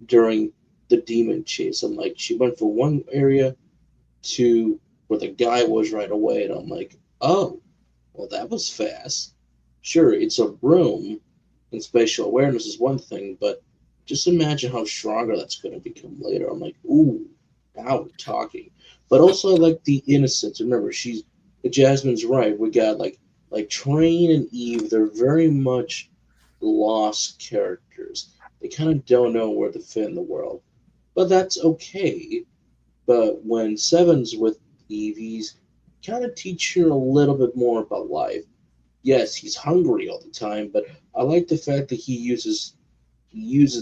during the demon chase. I'm like, she went from one area to where the guy was right away, and I'm like, oh, well, that was fast. Sure, it's a room, and spatial awareness is one thing, but just imagine how stronger that's going to become later. I'm like, ooh, now we're talking. But also, I like the innocence. Remember, Jasmine's right. We got like Train and Eve. They're very much lost characters. They kind of don't know where to fit in the world, but that's okay. But when Seven's with Eve, he's kind of teaching her a little bit more about life. Yes, he's hungry all the time, but I like the fact that he uses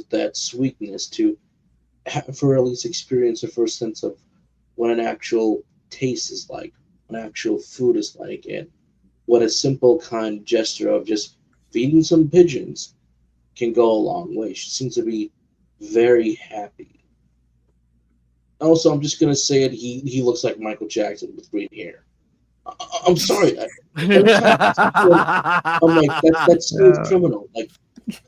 that sweetness to have her at least experience the first sense of what an actual taste is like, what actual food is like, and what a simple kind gesture of just feeding some pigeons can go a long way. She seems to be very happy. Also, I'm just gonna say it. He looks like Michael Jackson with green hair. I'm sorry. Every time I see him, I'm like, that's Smooth Uh, Criminal. Like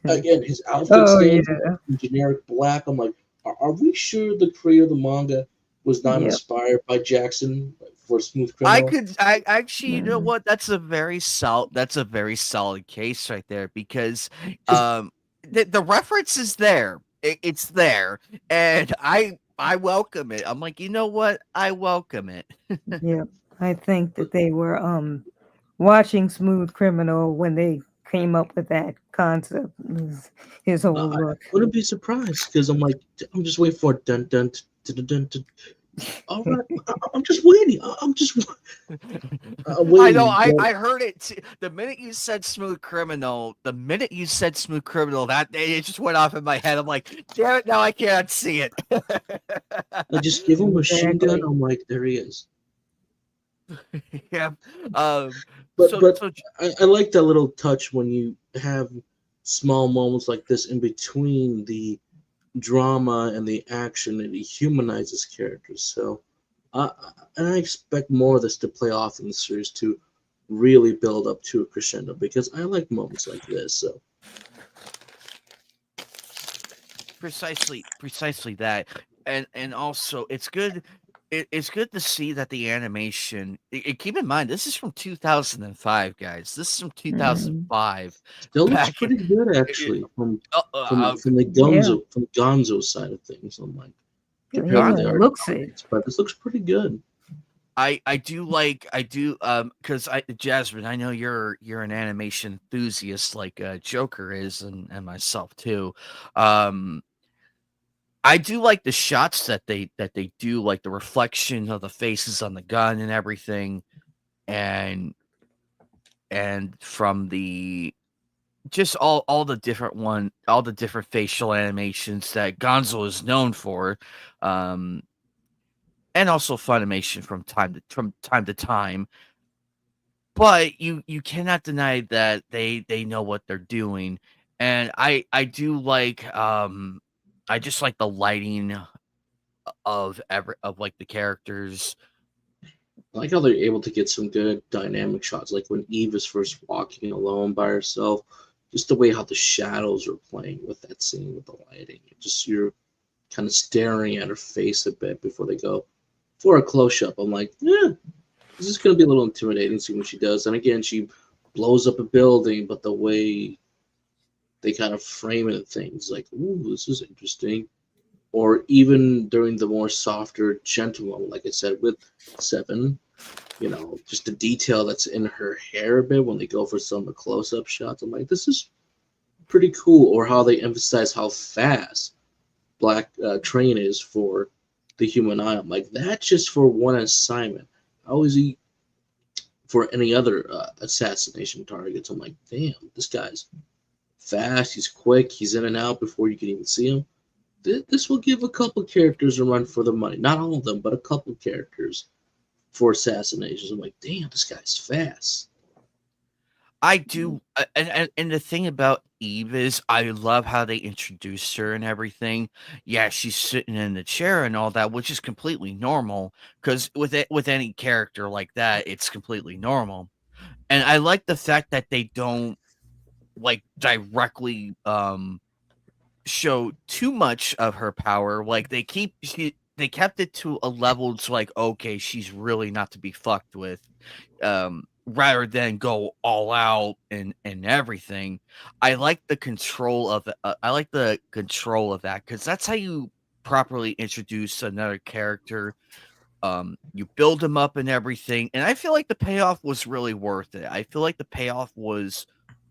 again, his outfit oh stands yeah. in generic black. I'm like, are we sure the creator of the manga was not Yep. inspired by Jackson for Smooth I Criminal? could I actually, you know Mm, what? That's a very solid case right there because Because the reference is there. It's there. And I welcome it. I'm like, you know what? I welcome it. yep. I think that they were watching Smooth Criminal when they came up with that concept. His whole I look. wouldn't be surprised because I'm like, I'm just waiting for dun dun dun dun dun. Dun. All right, I'm just waiting. I'm just I know. waiting. But I heard it the minute you said smooth criminal. The minute you said smooth criminal, that it just went off in my head. I'm like, damn it! Now I can't see it. I just give him a machine gun. Exactly. I'm like, there he is. Yeah. Um. But So I like that little touch when you have small moments like this in between the drama and the action, and it humanizes characters. So, and I expect more of this to play off in the series to really build up to a crescendo because I like moments like this. So, precisely that, and also it's good. It's good to see that the animation. Keep in mind, this is from 2005, guys. This is from Mm, 2005. still looks Back, pretty good it, actually from uh, from uh, from the yeah. Gonzo side of things. I'm like compared Yeah. to Gon the art Looks it. nowadays, but this looks pretty good. I do because I Jasmine, I know you're an animation enthusiast like Joker is and myself too. Um I do like the shots that they do, like the reflection of the faces on the gun and everything, and from the just all the different facial animations that Gonzo is known for, um, and also Funimation from time to time. But you cannot deny that they know what they're doing, and I do like I just like the lighting of like the characters. I like how they're able to get some good dynamic shots, like when Eve is first walking alone by herself. Just the way how the shadows are playing with that scene with the lighting. Just you're kind of staring at her face a bit before they go for a close up. I'm like, yeah, this is gonna be a little intimidating seeing what she does. And again, she blows up a building, but the way they kind of frame it, things like, ooh, this is interesting. Or even during the more softer, gentle moment, like I said with Seven, just the detail that's in her hair a bit when they go for some of the close-up shots. I'm like, this is pretty cool. Or how they emphasize how fast Black Train is for the human eye. I'm like, that's just for one assignment. How is he for any other assassination targets. I'm like, damn, this guy's fast. He's quick. He's in and out before you can even see him. This will give a couple characters a run for the money. Not all of them, but a couple characters for assassinations. I'm like, damn, this guy's fast. I do, and the thing about Eve is I love how they introduced her and everything. Yeah, she's sitting in the chair and all that, which is completely normal because with any character like that, it's completely normal. And I like the fact that they don't like directly show too much of her power. Like they kept it to a level it's like, okay, she's really not to be fucked with. Rather than go all out and everything. I like the control of that because that's how you properly introduce another character. You build them up and everything, and I feel like the payoff was really worth it. I feel like the payoff was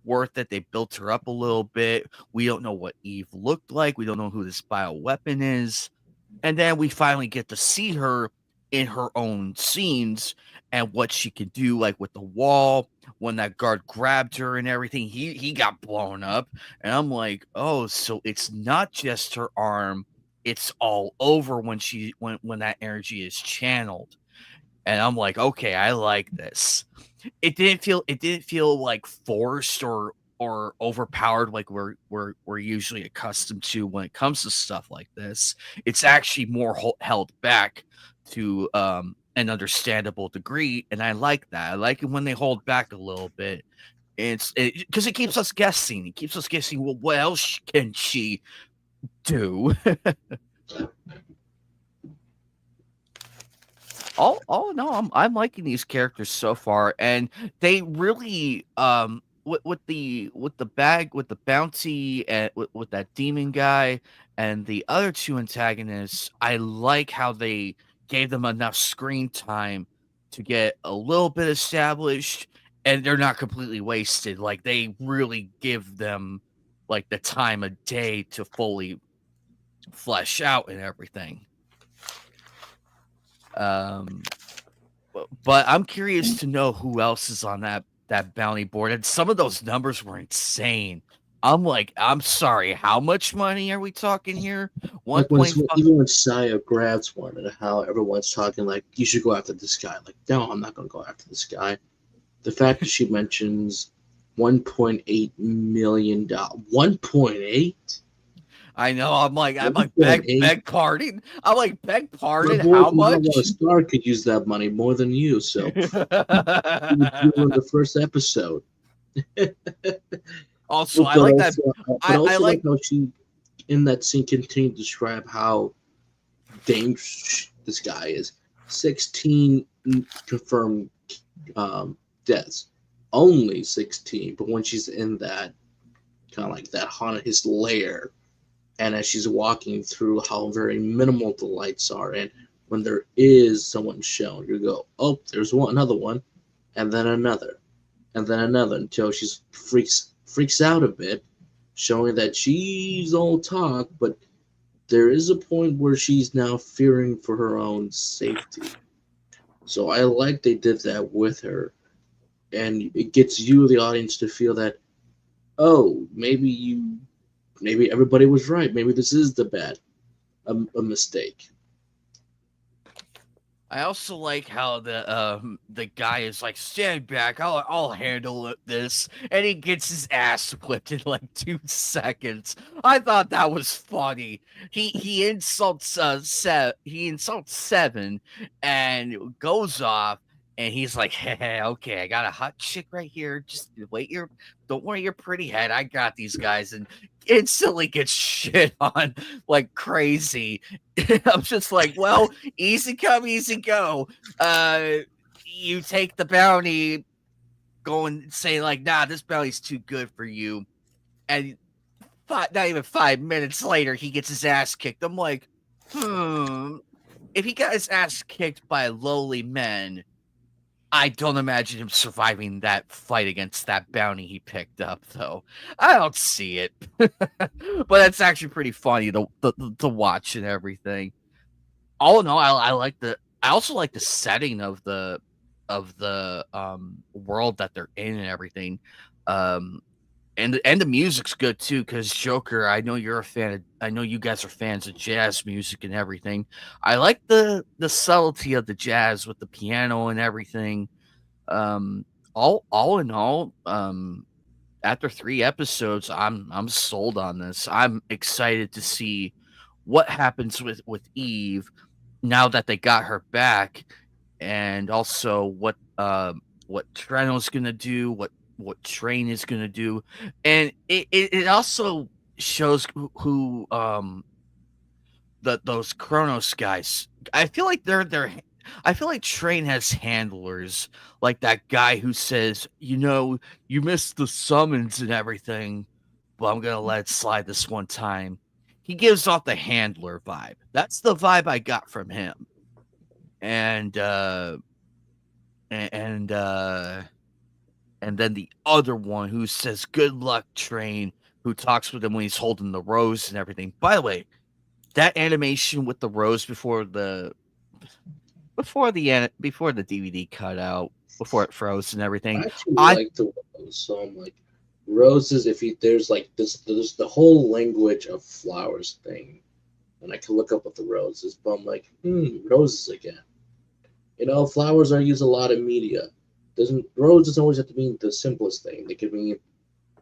worth it. They built her up a little bit. We don't know what Eve looked like. We don't know who this bioweapon is. And then we finally get to see her in her own scenes and what she can do, like with the wall, when that guard grabbed her and everything, he got blown up. And I'm like, oh, so it's not just her arm, it's all over when that energy is channeled. And I'm like, okay, I like this. It didn't feel like forced or overpowered like we're usually accustomed to when it comes to stuff like this. It's actually more held back to an understandable degree, and I like that. I like it when they hold back a little bit. It's because it keeps us guessing. It keeps us guessing. Well, what else can she do? All in all, I'm liking these characters so far, and they really with the bounty and with that demon guy and the other two antagonists, I like how they gave them enough screen time to get a little bit established, and they're not completely wasted. Like they really give them like the time of day to fully flesh out and everything. But I'm curious to know who else is on that bounty board, and some of those numbers were insane. I'm like, I'm sorry, how much money are we talking here? Like even when Saya grabs one, and how everyone's talking like, you should go after this guy. Like, no, I'm not going to go after this guy. The fact that she mentions $1.8 million, 1.8. I know. I'm like beg pardon. I'm like, beg pardon. How much? Star could use that money more than you. So you in the first episode. Also, I like that. I like how she in that scene continued to describe how dangerous this guy is. 16 confirmed deaths, only 16. But when she's in that kind of like that haunted his lair. And as she's walking through, how very minimal the lights are, and when there is someone shown, you go, oh, there's another one, and then another, until she freaks out a bit, showing that she's all talk, but there is a point where she's now fearing for her own safety. So I like they did that with her, and it gets you, the audience, to feel that, oh, maybe everybody was right. Maybe this is a mistake. I also like how the guy is like, stand back, I'll handle this, and he gets his ass whipped in like 2 seconds. I thought that was funny. He insults Seven and goes off. And he's like, hey, okay, I got a hot chick right here. Just don't worry your pretty head. I got these guys. And instantly gets shit on like crazy. I'm just like, well, easy come, easy go. You take the bounty, go and say like, nah, this bounty's too good for you. And not even 5 minutes later, he gets his ass kicked. I'm like, if he got his ass kicked by lowly men, I don't imagine him surviving that fight against that bounty he picked up, though. I don't see it. But that's actually pretty funny to watch and everything. All in all, I also like the setting of the of the world that they're in and everything. Um, and the music's good too, because Joker, I know you're a fan of, I know you guys are fans of jazz music and everything. I like the subtlety of the jazz with the piano and everything. Um, all in all, after 3 episodes, I'm sold on this. I'm excited to see what happens with Eve now that they got her back, and also what Treno's gonna do, what Train is gonna do, and it also shows who those Chronos guys. I feel like I feel like Train has handlers, like that guy who says, you missed the summons and everything, but I'm gonna let it slide this one time. He gives off the handler vibe. That's the vibe I got from him. And and uh and then the other one who says good luck, Train, who talks with him when he's holding the rose and everything. By the way, that animation with the rose before the DVD cut out, before it froze and I everything. actually I like the rose. So I'm like, roses. If you there's like this, there's the whole language of flowers thing, and I can look up what the roses. But I'm like, roses again. Flowers are used a lot in media. Doesn't Rose doesn't always have to mean the simplest thing. They could mean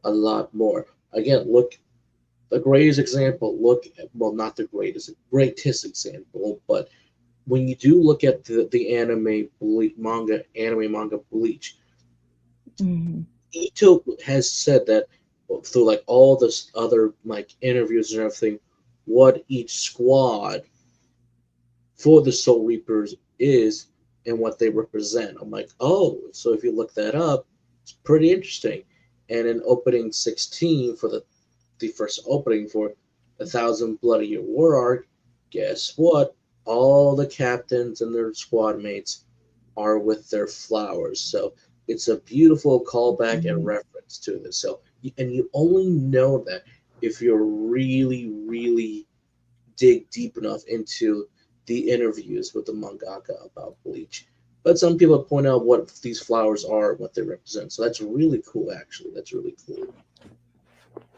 a lot more. Again, look the greatest example. Look at, well, not the greatest example, but when you do look at the anime manga Bleach, Hmm. Ito has said that through like all this other like interviews and everything, what each squad for the Soul Reapers is and what they represent. I'm like, oh, so if you look that up, it's pretty interesting. And in opening 16 for the first opening for a Thousand Bloody Year War arc, guess what? All the captains and their squad mates are with their flowers. So it's a beautiful callback and reference to this. So and you only know that if you're really, really dig deep enough into the interviews with the mangaka about Bleach. But some people point out what these flowers are, what they represent. So that's really cool, actually. That's really cool.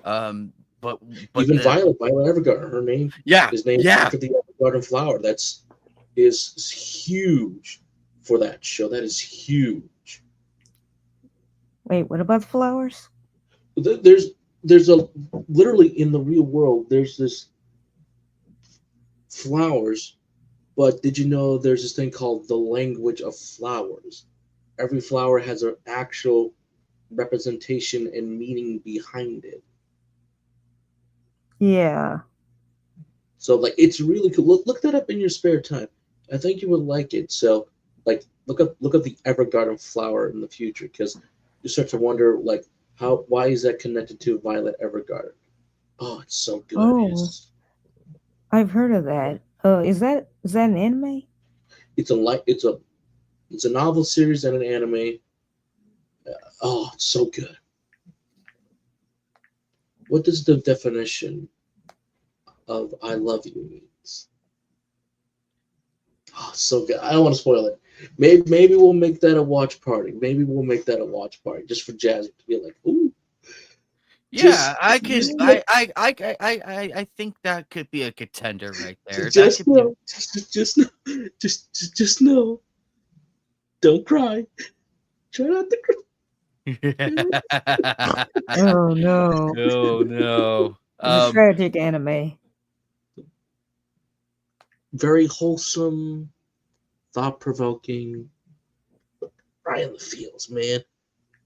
um but Even the Violet Evergarden, her name yeah, is named yeah. after the Evergarden flower. That's is huge for that show. That is huge. Wait, what about the flowers? There's a literally in the real world. There's this flowers. But did you know there's this thing called the language of flowers? Every flower has an actual representation and meaning behind it. Yeah. So like it's really cool. Look that up in your spare time. I think you would like it. So like look up the Evergarden flower in the future because you start to wonder like how why is that connected to Violet Evergarden? Oh, it's so good. Oh, I've heard of that. Is that an anime? It's a like it's a novel series and an anime. Oh, it's so good. What does the definition of "I love you" means? Oh, so good. I don't want to spoil it. Maybe we'll make that a watch party. Maybe we'll make that a watch party just for Jazz to be like, ooh, Yeah, I can. just know, I think that could be a contender right there. That just could be. know, just know, just know. Don't cry. Try not to Oh no, Oh no. it's a tragic anime. Very wholesome, thought provoking, right in the feels, man.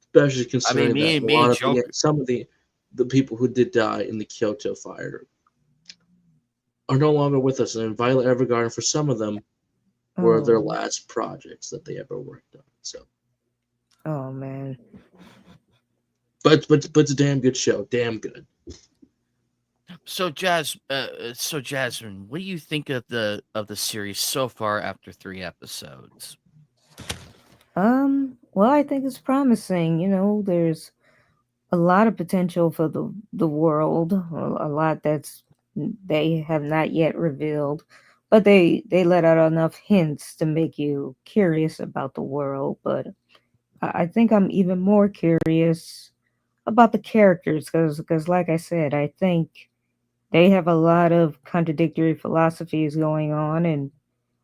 Especially I mean, considering that me, a me lot and of Joker. some of the people who did die in the Kyoto fire are no longer with us, and Violet Evergarden for some of them were their Oh, last projects that they ever worked on. So, oh man. but it's a damn good show, damn good. So Jasmine, what do you think of the series so far after 3 episodes? Well, I think it's promising. There's a lot of potential for the world. A lot that's they have not yet revealed. but they let out enough hints to make you curious about the world. But I think I'm even more curious about the characters because like I said, I think they have a lot of contradictory philosophies going on, and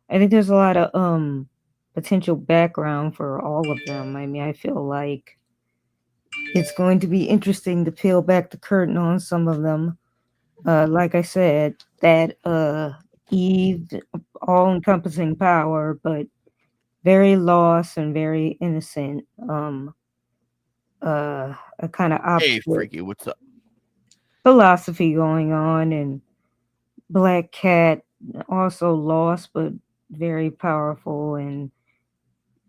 I think there's a lot of potential background for all of them. I mean, I feel like it's going to be interesting to peel back the curtain on some of them. Like I said, that Eve, all encompassing power, but very lost and very innocent. A kind of Hey, opposite Freaky, what's up? philosophy going on, and Black Cat also lost but very powerful, and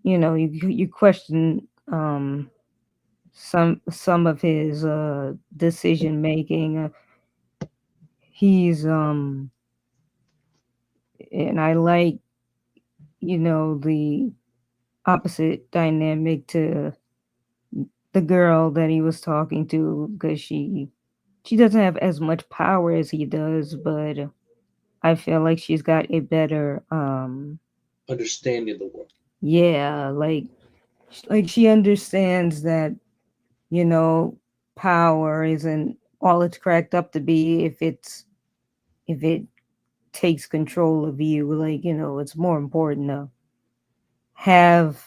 you question some of his decision making. He's and I like the opposite dynamic to the girl that he was talking to because she doesn't have as much power as he does, but I feel like she's got a better Understanding the world. yeah, like she understands that you know power isn't all it's cracked up to be if it takes control of you. Like, it's more important to have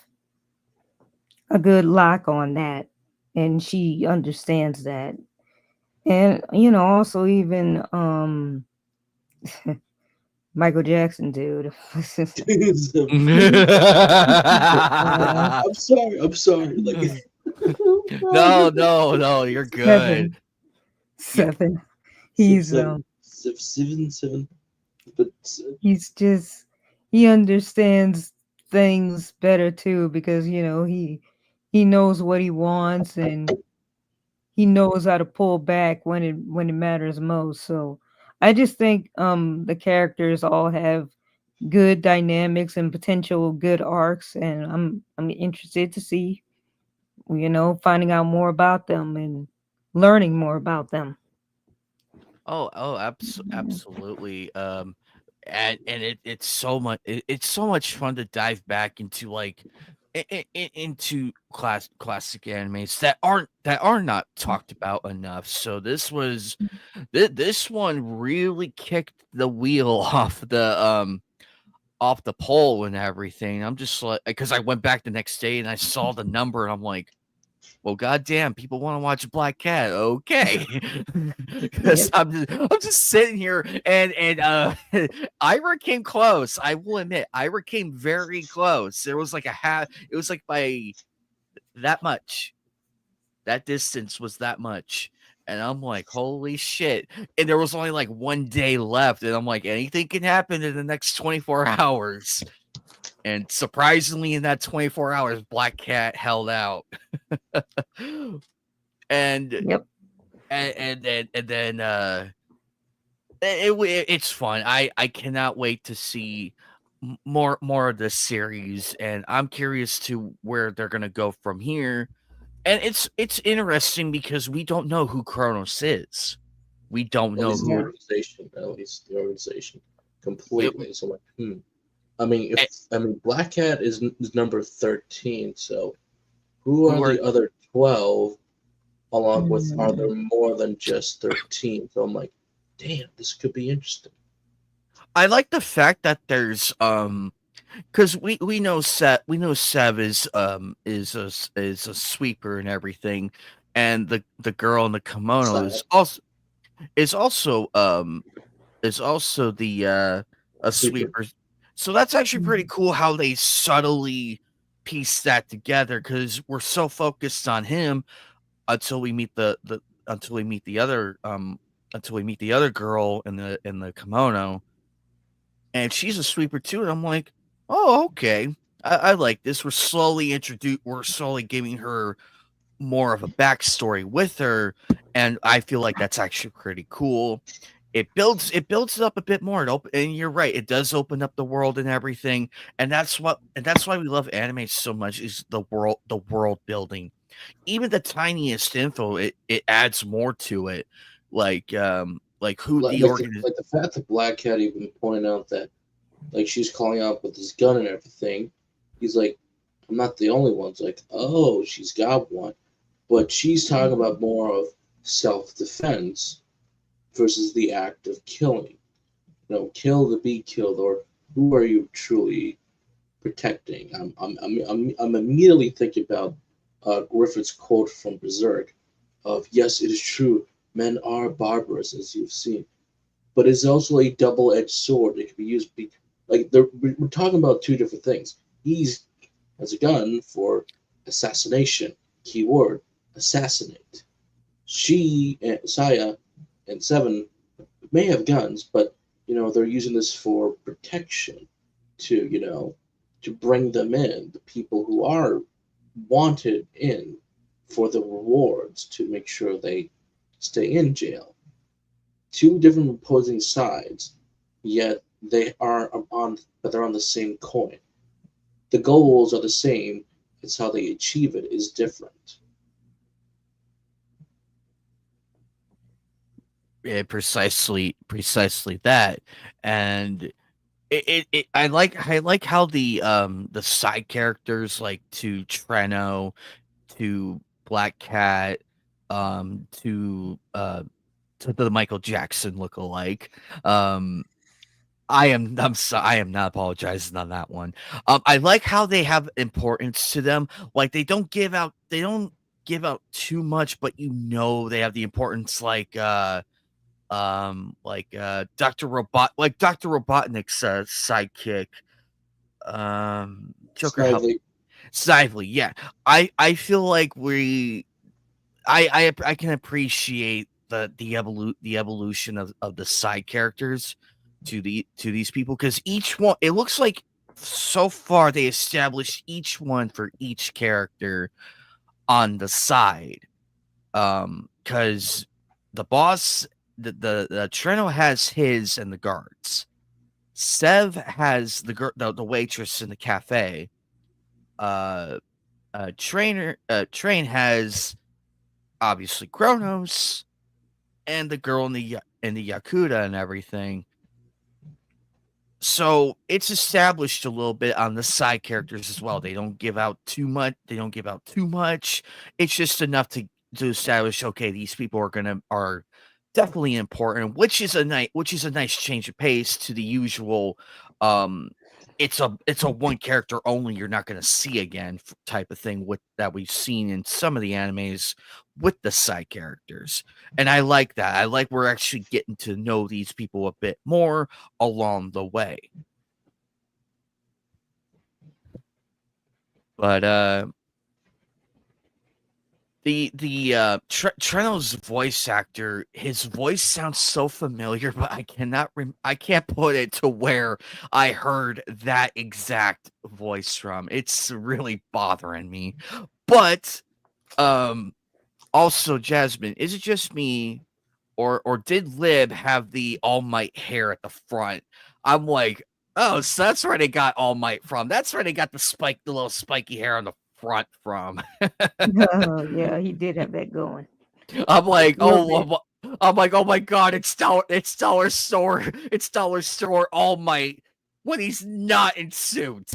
a good lock on that, and she understands that. And also even Michael Jackson, dude. I'm sorry. I'm sorry. Like No, no, no, you're good. Seven, Yeah. seven. seven, He's seven, seven, seven. But he's just he understands things better too because he knows what he wants, and he knows how to pull back when it matters most. So I just think the characters all have good dynamics and potential good arcs, and I'm interested to see finding out more about them and learning more about them. Absolutely. And it's so much. It's so much fun to dive back into like into classic animes that are not talked about enough. So this one really kicked the wheel off the pole and everything. I'm just like, because I went back the next day and I saw the number and I'm like, well, goddamn, people want to watch Black Cat. Okay, because Yep. I'm just sitting here and Ira came close. I will admit, Ira came very close. There was like a half. It was like by that much. That distance was that much. And I'm like, holy shit. And there was only like 1 day left. And I'm like, anything can happen in the next 24 hours. And surprisingly, in that 24 hours, Black Cat held out. and Yep. and then it's fun. I cannot wait to see more of this series, and I'm curious to where they're gonna go from here. And it's interesting because we don't know who Chronos is. We don't at know least the who Yeah. organization. At least the organization it, completely. So like, I mean, eh, Black Cat is number 13. So who are who are. the other 12? Along with, are there Mm. more than just 13? So I'm like, damn, this could be interesting. I like the fact that there's because we know Sev is a sweeper and everything, and the girl in the kimono Side is also is also the a sweeper. sweeper. So that's actually pretty Mm. cool how they subtly piece that together because we're so focused on him until we meet the until we meet the other until we meet the other girl in the kimono, and she's a sweeper too. And I'm like, oh, okay. I like this. We're slowly giving her more of a backstory with her, and I feel like that's actually pretty cool. It builds it up a bit more. And you're right, it does open up the world and everything, and that's why we love anime so much is the world building. Even the tiniest info, it adds more to it, like who Like the like the, organ. like the fact that Black Cat even pointed out that Like she's calling out with his gun and everything. He's like, I'm not the only one. It's like, oh, she's got one. But she's talking about more of self-defense versus the act of killing. Kill to be killed, or who are you truly protecting? I'm immediately thinking about Griffith's quote from Berserk of, yes, it is true, men are barbarous, as you've seen, but it's also a double-edged sword. It can be used, we're talking about two different things. He's has a gun for assassination, keyword, assassinate. She, Saya, and Seven may have guns, but they're using this for protection to to bring them in, the people who are wanted in for the rewards, to make sure they stay in jail. Two different opposing sides, yet they're on the same coin. The goals are the same. It's how they achieve it is different. Yeah, precisely that. And I like how the side characters, like to Treno, to Black Cat, to the Michael Jackson lookalike. Um, I am not apologizing on that one. I like how they have importance to them. Like they don't give out too much, but they have the importance, Dr. Robotnik's sidekick. Joker help Snively. Snively, yeah. I feel like I can appreciate the evolution of the side characters to these people, because each one, it looks like so far they established each one for each character on the side. Because the boss, the Treno has his and the guards. Sev has the waitress in the cafe. Uh, Train has obviously Chronos and the girl in the Yakuza and everything. So it's established a little bit on the side characters as well. They don't give out too much. It's just enough to establish, okay, these people are definitely important, which is a nice change of pace to the usual. It's a one character only, you're not going to see again type of thing with that we've seen in some of the animes with the side characters. And I like that. I like we're actually getting to know these people a bit more along the way. But Treno's voice actor, his voice sounds so familiar, but I can't put it to where I heard that exact voice from. It's really bothering me. But also, Jasmine, is it just me, or did Lib have the All Might hair at the front? I'm like, oh, so that's where they got All Might from. That's where they got the little spiky hair on the front from. Oh, yeah, he did have that going. I'm like, A little bit. oh my god, it's Dollar Store All Might when he's not in suit.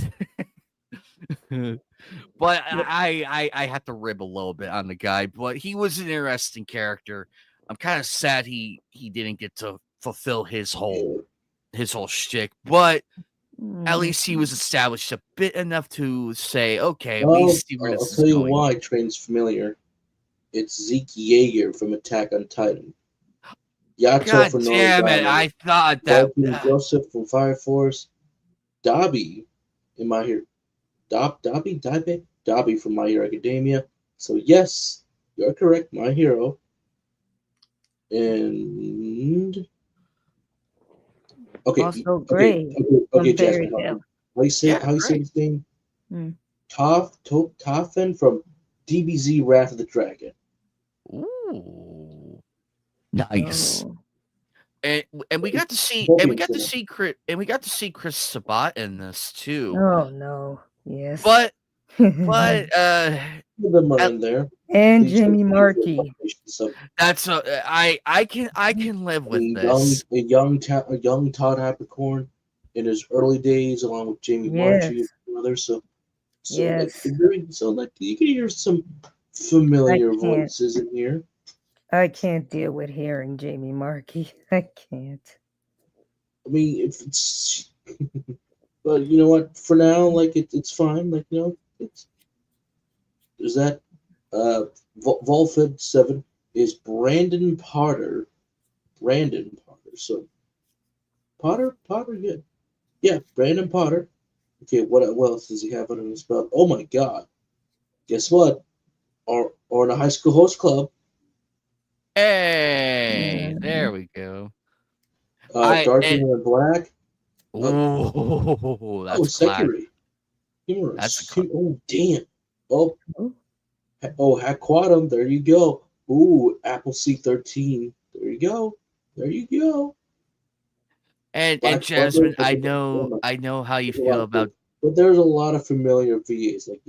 But Yep. I had to rib a little bit on the guy, but he was an interesting character. I'm kind of sad he didn't get to fulfill his whole shtick, but at least he was established a bit enough to say, okay, we Well, see where I'll this is tell you going. why Train's familiar. It's Zeke Yeager from Attack on Titan. Yato God from damn it! Noragami. I thought that. Viking Joseph from Fire Force. Dobby in My Hero. Dobby from My Hero Academia. So yes, you're correct, My Hero. And okay, Also, Gray okay, from Jasmine, Fairy help me. Tale. Yeah, How you say great. his name? Hmm. Toffen from DBZ Wrath of the Dragon. Ooh, nice. Oh. And we got to see Chris Sabat in this too. Oh no. Yes. But And Some of them are in there. Jamie Markey. that's I can live with A this. young Todd Hapricorn. in his early days, along with Jamie Marchi Yes, and others. So like yes. you can hear some I familiar can't. voices in here. I can't deal with hearing Jamie Markey. I can't. I mean, if it's but you know what? For now, like it's fine. Like it's there's that. Volfed 7 is Brandon Potter. Brandon Potter. So Potter, yeah, yeah, Brandon Potter. Okay, what else does he have under his belt? Oh my God! Guess what? Or in a high school host club. Hey, Mm, there we go. Darker than black. Uh, Oh, oh, that's class. Sekiri. That's a Oh damn. Oh oh, Haquatum. There you go. Ooh, Appleseed 13. There you go. There you go. and Black Butler. Jasmine, I know how you There's a lot feel of cool. about But there's a lot of familiar VAs. Like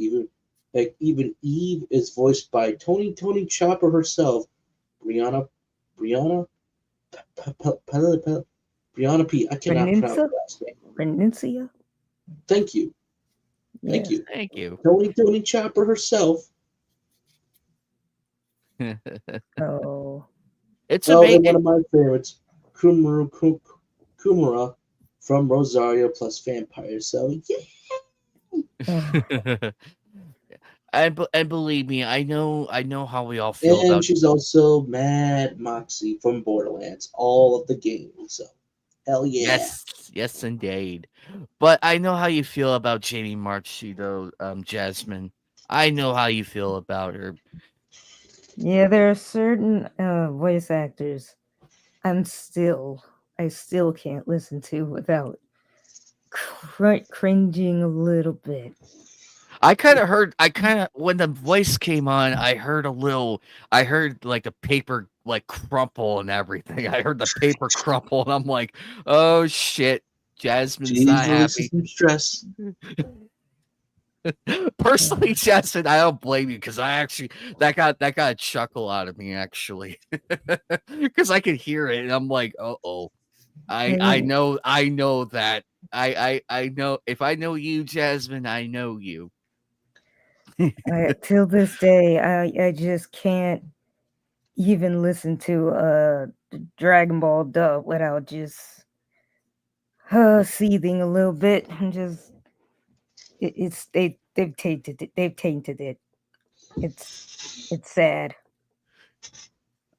even Eve is voiced by Tony Chopper herself. Brianna Brianna Brianna P. I cannot pronounce Renuncia? her last name. Renuncia? Thank you. Thank Yes. you. thank you. Tony Chopper herself. Oh. It's Oh, and one amazing. of my favorites, Kumura from Rosario plus Vampire. So yeah. And believe me, I know how we all feel And about. she's also Mad Moxie from Borderlands, all of the games. So hell yeah. Yes, yes, indeed. But I know how you feel about Jamie Marchi, though, Jasmine. I know how you feel about her. Yeah, there are certain voice actors I still can't listen to without cringing a little bit. I kind of, when the voice came on, I heard like the paper like crumple and everything. I heard the paper crumple, and I'm like, oh shit, Jasmine's She's not releasing happy. some stress. Personally, Justin, I don't blame you because I actually that got a chuckle out of me actually because I could hear it and I'm like, oh, And I know that I know if I know you, Jasmine, I know you. till this day, I just can't even listen to Dragon Ball dub without just seething a little bit and just they've tainted it. They've tainted it. It's it's sad.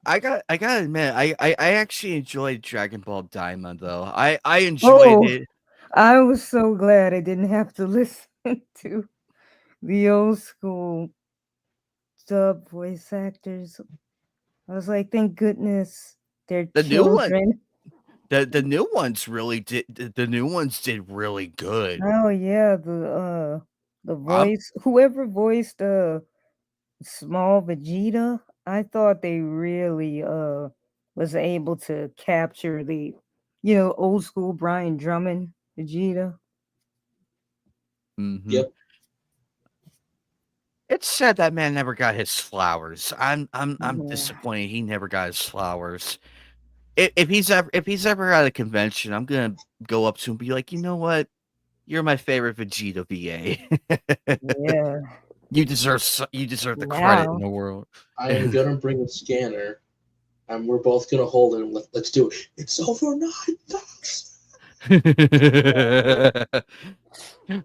I gotta admit, I actually enjoyed Dragon Ball Diamond though. I enjoyed Oh, it. I was so glad I didn't have to listen to the old school dub voice actors. I was like, thank goodness they're The new one, children. the new ones really did. The new ones did really good. Oh yeah, the I'm voice whoever voiced small Vegeta, I thought they really was able to capture the old school Brian Drummond Vegeta. mhm. Yep. It's sad that man never got his flowers. I'm Yeah. disappointed he never got his flowers. If he's ever at a convention, I'm gonna go up to him and be like, you know what? You're my favorite Vegeta VA. Yeah. You deserve the credit in Now. the world. I am gonna bring a scanner and we're both gonna hold it and let's do it. It's over 9,000.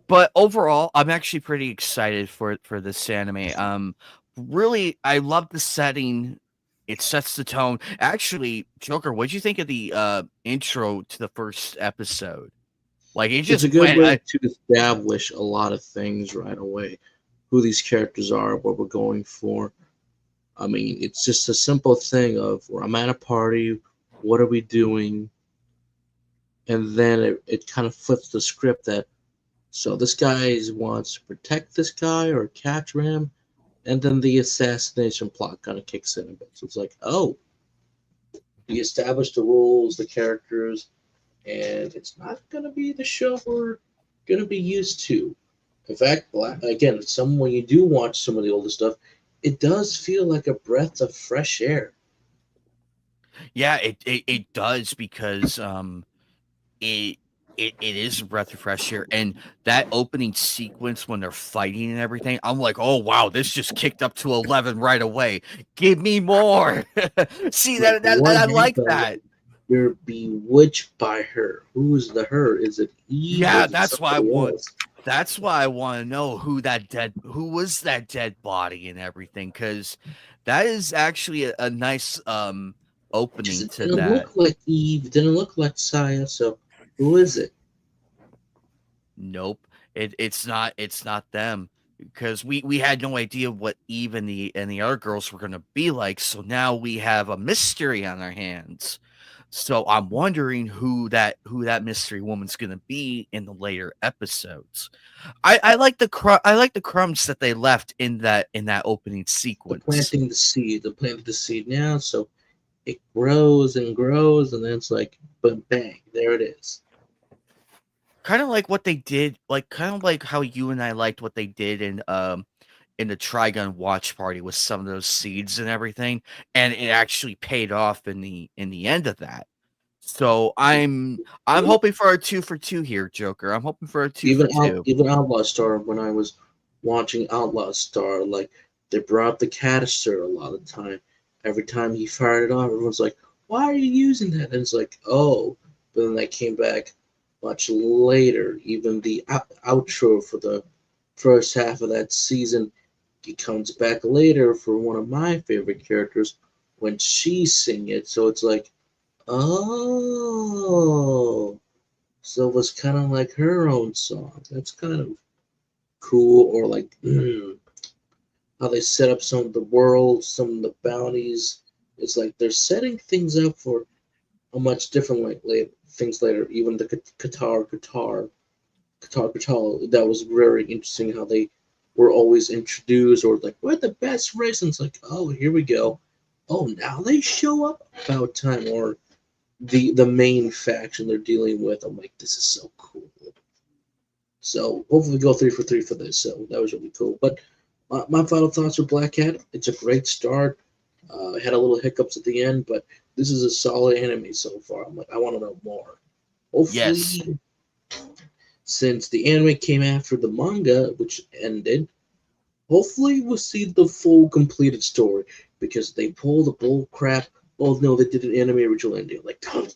But overall, I'm actually pretty excited for this anime. Really, I love the setting. It sets the tone. Actually, Joker, what'd you think of the intro to the first episode? Like it It's a just good went. way to establish a lot of things right away. Who these characters are, what we're going for. I mean, it's just a simple thing of where I'm at a party, what are we doing? And then it kind of flips the script that so this guy wants to protect this guy or capture him, and then the assassination plot kind of kicks in a bit. So it's like, oh, we established the rules, the characters, and it's not going to be the show we're going to be used to. In fact, again, some when you do watch some of the older stuff, it does feel like a breath of fresh air. Yeah, it does because it it is a breath of fresh air. And that opening sequence when they're fighting and everything, I'm like, oh wow, this just kicked up to 11 right away. Give me more. See Like, that what I like happened? that. You're bewitched by her. Who is the her? Is it Eve or Yeah, is it somebody else? that's why I want to know who was that dead body and everything, because that is actually a nice Just opening it to didn't that. look like Eve. It didn't look like Saya. So who is it? Nope. It's not them, because we had no idea what Eve and the other girls were gonna be like. So now we have a mystery on our hands. So I'm wondering who that mystery woman's gonna be in the later episodes. I like I like the crumbs that they left in that opening The sequence. planting the seed. The planted the seed now, so it grows, and then it's like, boom, bang, there it is. Kind of like what they did, like kind of like how you and I liked what they did in the Trigun watch party with some of those seeds and everything, and it actually paid off in the end of that. So I'm hoping for a 2 for 2 here, Joker. I'm hoping for a 2 for 2. Even Outlaw Star, when I was watching Outlaw Star, like they brought up the canister a lot of the time. Every time he fired it off, everyone's like, "Why are you using that?" And it's like, "Oh," but then they came back much later. Even the outro for the first half of that season, he comes back later for one of my favorite characters when she sing it. So it's like, oh. So it was kind of like her own song. That's kind of cool. Or like how they set up some of the worlds, some of the bounties. It's like they're setting things up for a much different like things later. Even the Qatar. That was very interesting how they were always introduced or like we're the best race. And it's like, oh, here we go. Oh, now they show up about time. Or the main faction they're dealing with. I'm like, this is so cool. So hopefully we go 3 for 3 for this. So that was really cool. But my final thoughts are Black Cat. It's a great start. Had a little hiccups at the end, but this is a solid anime so far. I'm like, I want to know more. Yes. Hopefully, since the anime came after the manga, which ended, hopefully we'll see the full completed story because they pulled the bull crap. Oh no, they did an anime original ending. Like, don't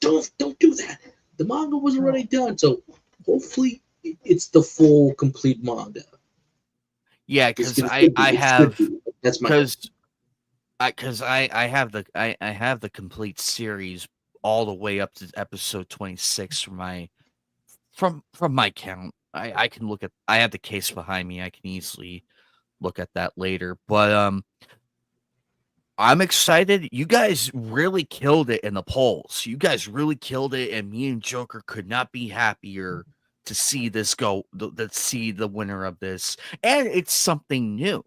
do that. The manga was already done, so hopefully it's the full complete manga. Yeah, It's, cuz it should be. I It should have be. That's my hope. cuz I have I have the complete series all the way up to episode 26 from my count. I can look at I have the case behind me. I can easily look at that later. But I'm excited. You guys really killed it in the polls. You guys really killed it, and me and Joker could not be happier to see this go to see the winner of this. And it's something new.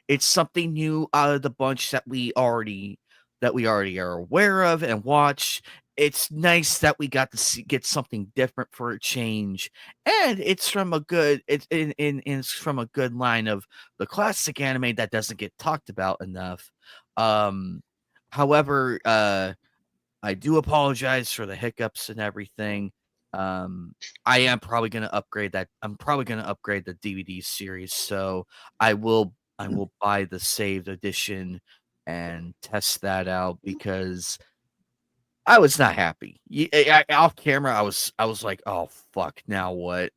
It's something new out of the bunch that we already are aware of and watch. It's nice that we got to get something different for a change, and it's from a good it's from a good line of the classic anime that doesn't get talked about enough. Um, however, I do apologize for the hiccups and everything. Um, I am probably gonna upgrade that. I'm probably gonna upgrade the DVD series, so I will buy the saved edition and test that out because I was not happy. Off camera, I was like, oh fuck, now what?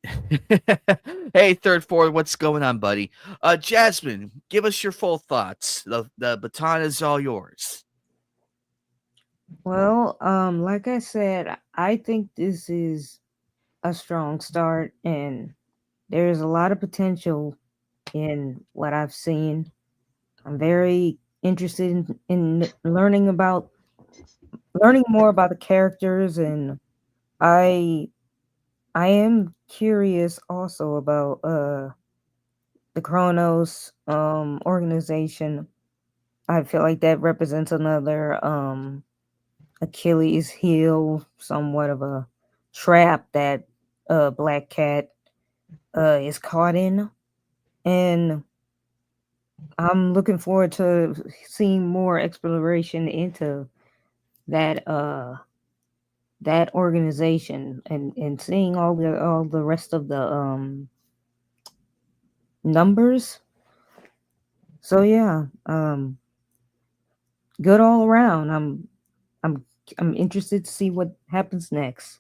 Hey, third forward, what's going on, buddy? Jasmine, give us your full thoughts. The baton is all yours. Well, like I said, I think this is a strong start, and there's a lot of potential in what I've seen. I'm very interested in learning more about the characters, and I I am curious also about the Chronos organization. I feel like that represents another Achilles heel, somewhat of a trap that Black Cat is caught in, and I'm looking forward to seeing more exploration into that that organization and seeing all the rest of the numbers. So yeah, good all around. I'm I'm interested to see what happens next.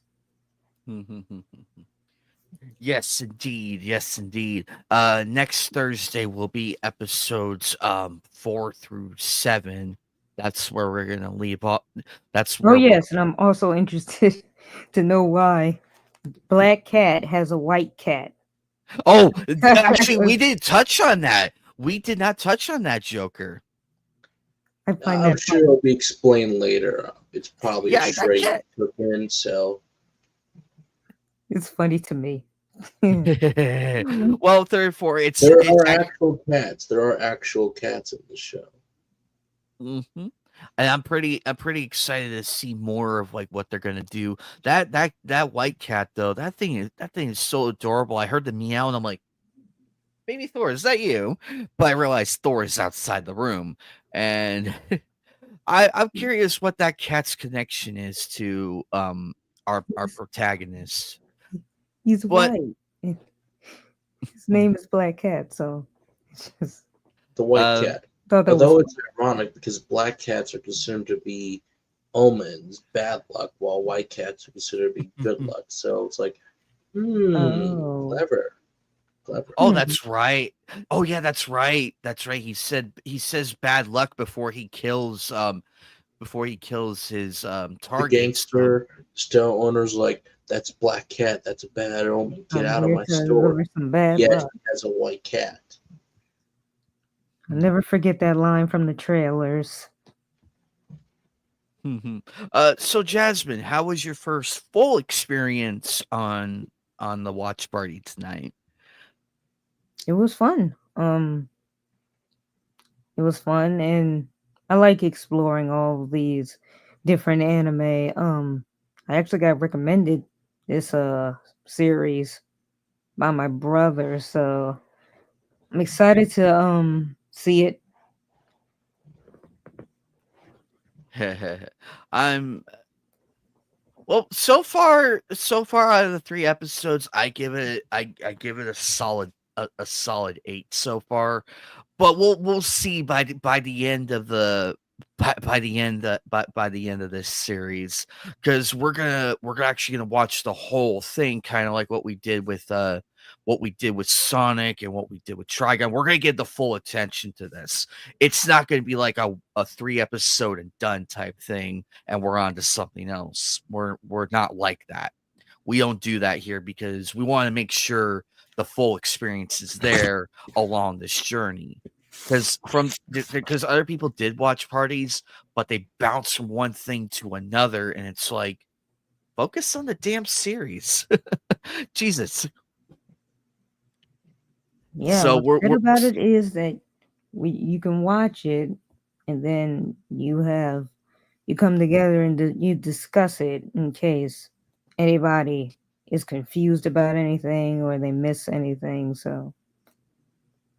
Yes, indeed. Yes, indeed. Next Thursday will be episodes 4 through 7. That's where we're gonna leave off. That's Oh where we'll. yes, and I'm also interested to know why Black Cat has a white cat. Oh, actually, we didn't touch on that. We did not touch on that, Joker. I find I'm that sure funny. it'll be explained later. It's probably a Yeah, that straight cat. hook in, so It's funny to me. Mhm. Well, third, four. It's there it's are actual cats. There are actual cats in the show. mm-hmm. And I'm pretty excited to see more of like what they're gonna do. That white cat though, that thing is so adorable. I heard the meow and I'm like, baby Thor, is that you? But I realized Thor is outside the room, and I'm curious what that cat's connection is to our protagonist. He's But white. His name is Black Cat, so it's just The white uh, cat. thought that was Although it's ironic because black cats are considered to be omens, bad luck, while white cats are considered to be good luck. So it's like, oh. clever, clever. oh, Hmm. that's right. Oh yeah, that's right. That's right. He says bad luck before he kills his The targets. gangster store owner's like, that's black cat. That's a bad omen. Get I'm out of here my to store. deliver some bad Yet luck. he has a white cat. I'll never forget that line from the trailers. Mhm. So Jasmine, how was your first full experience on the watch party tonight? It was fun. It was fun, and I like exploring all of these different anime. I actually got recommended this series by my brother, so I'm excited to see it. I'm well, so far out of the 3 episodes, I give it a solid 8 so far. But we'll see by the end of the by the end of this series, because we're actually gonna watch the whole thing, kind of like what we did with Sonic and what we did with Trigon. We're gonna get the full attention to this. It's not gonna be like a 3 episode and done type thing, and we're on to something else. We're not like that. We don't do that here because we want to make sure the full experience is there along this journey. Because other people did watch parties, but they bounce from one thing to another, and it's like, focus on the damn series. Jesus. Yeah, So what's we're good we're about it is that you can watch it, and then you come together and you discuss it in case anybody is confused about anything or they miss anything. So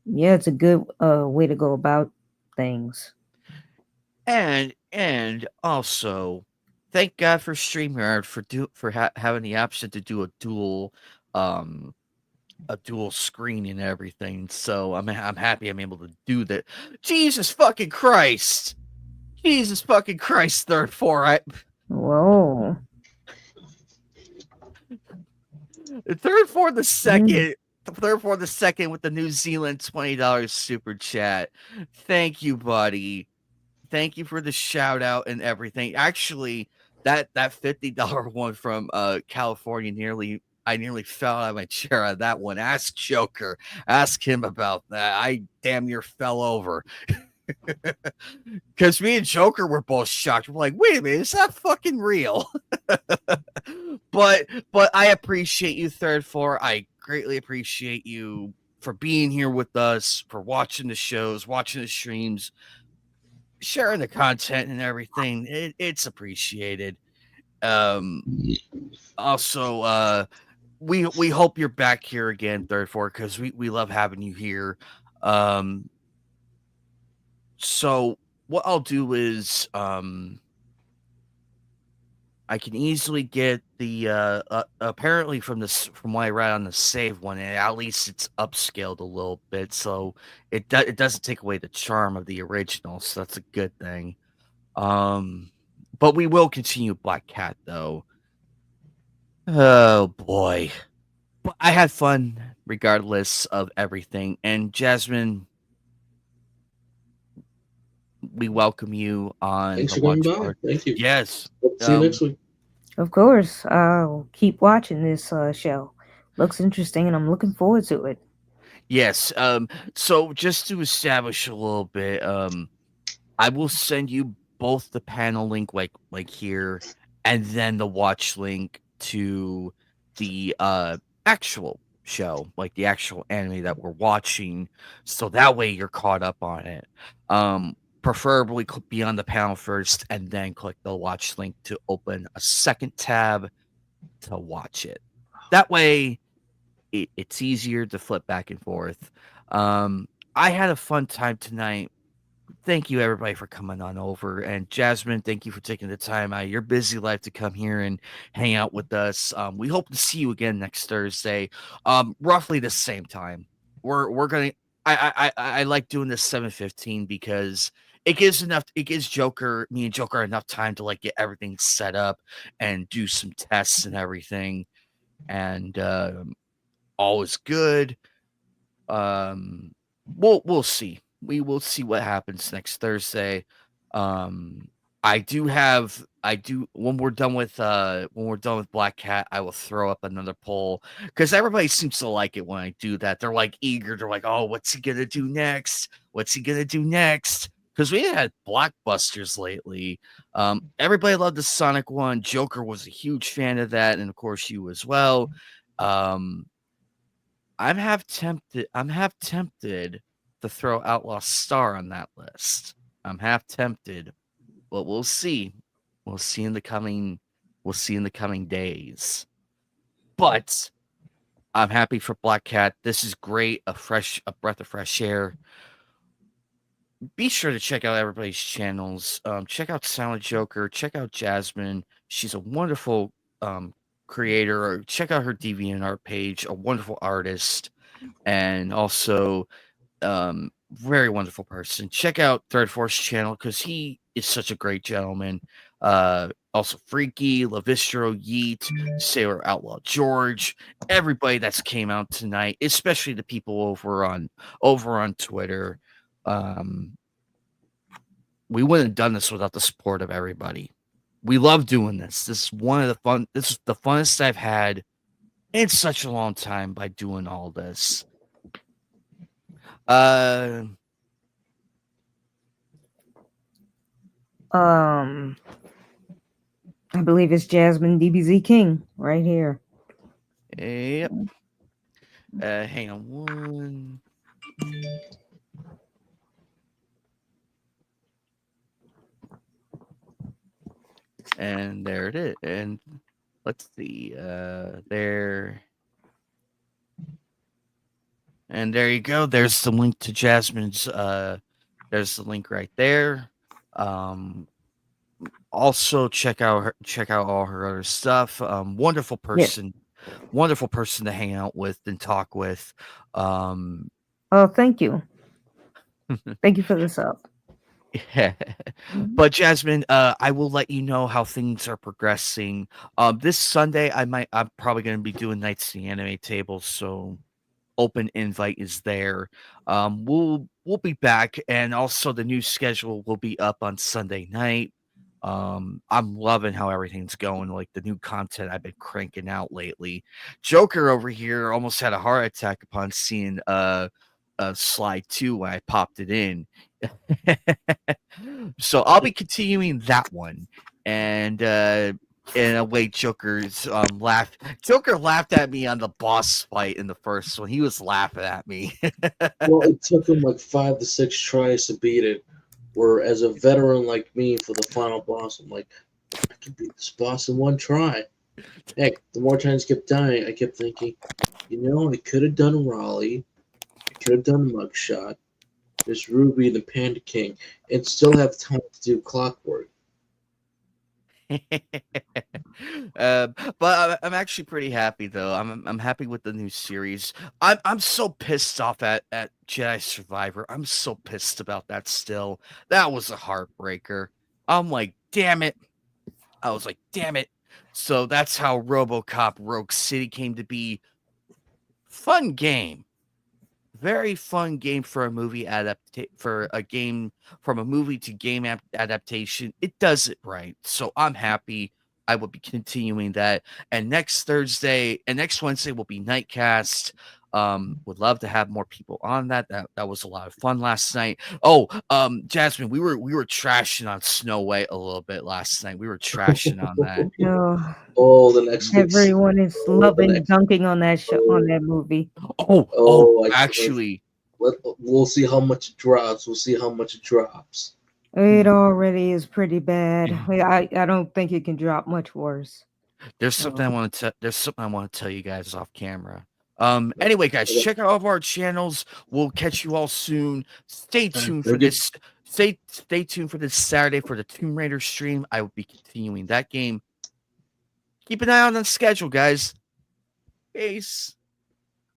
yeah, it's a good way to go about things. and also thank God for StreamYard for having the option to do um a dual screen and everything. So I'm happy I'm able to do that. Jesus fucking Christ. Jesus fucking Christ, third four. Whoa. Third for the Mm. second. Third for the second with the New Zealand $20 super chat. Thank you, buddy. Thank you for the shout out and everything. Actually, that $50 one from California I nearly fell out of my chair on that one. Ask Joker. Ask him about that. I damn near fell over. Because me and Joker were both shocked. We're like, wait a minute, is that fucking real? but I appreciate you, third floor. I greatly appreciate you for being here with us, for watching the shows, watching the streams, sharing the content and everything. It's appreciated. Um also we hope you're back here again, third floor, because we love having you here. Um so what I'll do is I can easily get the apparently from what I read on the save one, and at least it's upscaled a little bit, so it doesn't take away the charm of the original, so that's a good thing. But we will continue Black Cat though. Oh boy. But I had fun regardless of everything. And Jasmine, we welcome you on Thanks the for coming watch by. party. Thank you. Yes. Hope to see you next week. Of course, I'll keep watching this show. Looks interesting, and I'm looking forward to it. Yes. So just to establish a little bit, I will send you both the panel link like here, and then the watch link to the actual show, like the actual anime that we're watching, so that way you're caught up on it. Preferably be on the panel first and then click the watch link to open a second tab to watch it. That way it's easier to flip back and forth. I had a fun time tonight. Thank you everybody for coming on over, and Jasmine, thank you for taking the time out of your busy life to come here and hang out with us. We hope to see you again next Thursday, roughly the same time. We're gonna. I like doing this 7:15 because it gives me and Joker enough time to like get everything set up and do some tests and everything, and all is good. Um, we'll see. We will see what happens next Thursday. Um, I do when we're done with Black Cat, I will throw up another poll because everybody seems to like it when I do that. They're like eager. They're like, oh, what's he gonna do next? What's he gonna do next? Because we had blockbusters lately. Everybody loved the Sonic one. Joker was a huge fan of that, and of course you as well. Um, I'm half tempted to throw Outlaw Star on that list. I'm half tempted, but we'll see. We'll see in the coming days. But I'm happy for Black Cat. This is great, a breath of fresh air. Be sure to check out everybody's channels. Check out Silent Joker, check out Jasmine. She's a wonderful creator. Or check out her DeviantArt page, a wonderful artist. And also very wonderful person. Check out Third Force channel because he is such a great gentleman. Also Freaky, Lavistro, Yeet, Sailor Outlaw George, everybody that's came out tonight, especially the people over on Twitter. We wouldn't have done this without the support of everybody. We love doing this. This is the funnest I've had in such a long time by doing all this. I believe it's Jasmine DBZ King right here. Yep. Hang on one. And there it is. And let's see. There. And there you go. There's the link to Jasmine's. There's the link right there. Also check out all her other stuff. Wonderful person. Yeah. Wonderful person to hang out with and talk with. Oh, thank you. Thank you for the sub. Yeah. But Jasmine, I will let you know how things are progressing. This Sunday I'm probably going to be doing Nights in the Anime Table, so open invite is there. We'll be back, and also the new schedule will be up on Sunday night. I'm loving how everything's going, like the new content I've been cranking out lately. Joker over here almost had a heart attack upon seeing slide 2 when I popped it in. So I'll be continuing that one, and in a way, Joker's Joker laughed at me on the boss fight in the first one. He was laughing at me. Well, it took him like 5 to 6 tries to beat it. Where as a veteran like me for the final boss, I'm like, I can beat this boss in 1 try. Heck, the more times I kept dying, I kept thinking, I could have done Raleigh, I could have done Mugshot, there's Ruby and the Panda King, and still have time to do Clockwork. But I'm actually pretty happy though. I'm happy with the new series. I'm so pissed off at Jedi Survivor. I'm so pissed about that still. That was a heartbreaker. I'm like, damn it. I was like, damn it. So that's how RoboCop Rogue City came to be. Fun game. Very fun game for a movie for a game from a movie to game adaptation. It does it right. So I'm happy. I will be continuing that. And next Wednesday will be Nightcast. Would love to have more people on that. That was a lot of fun last night. Oh, Jasmine, we were trashing on Snow White a little bit last night. We were trashing on that. Oh, Oh, the Netflix. everyone is Oh, the loving next. dunking on that on Oh, that movie. oh, Actually, we'll see how much it drops. We'll see how much it drops. It already is pretty bad. I don't think it can drop much worse. there's something Um, there's something I want to tell you guys off camera. Anyway, guys, check out all of our channels. We'll catch you all soon. Stay tuned for Very good. this. Stay tuned for this Saturday for the Tomb Raider stream. I will be continuing that game. Keep an eye on the schedule, guys. Peace.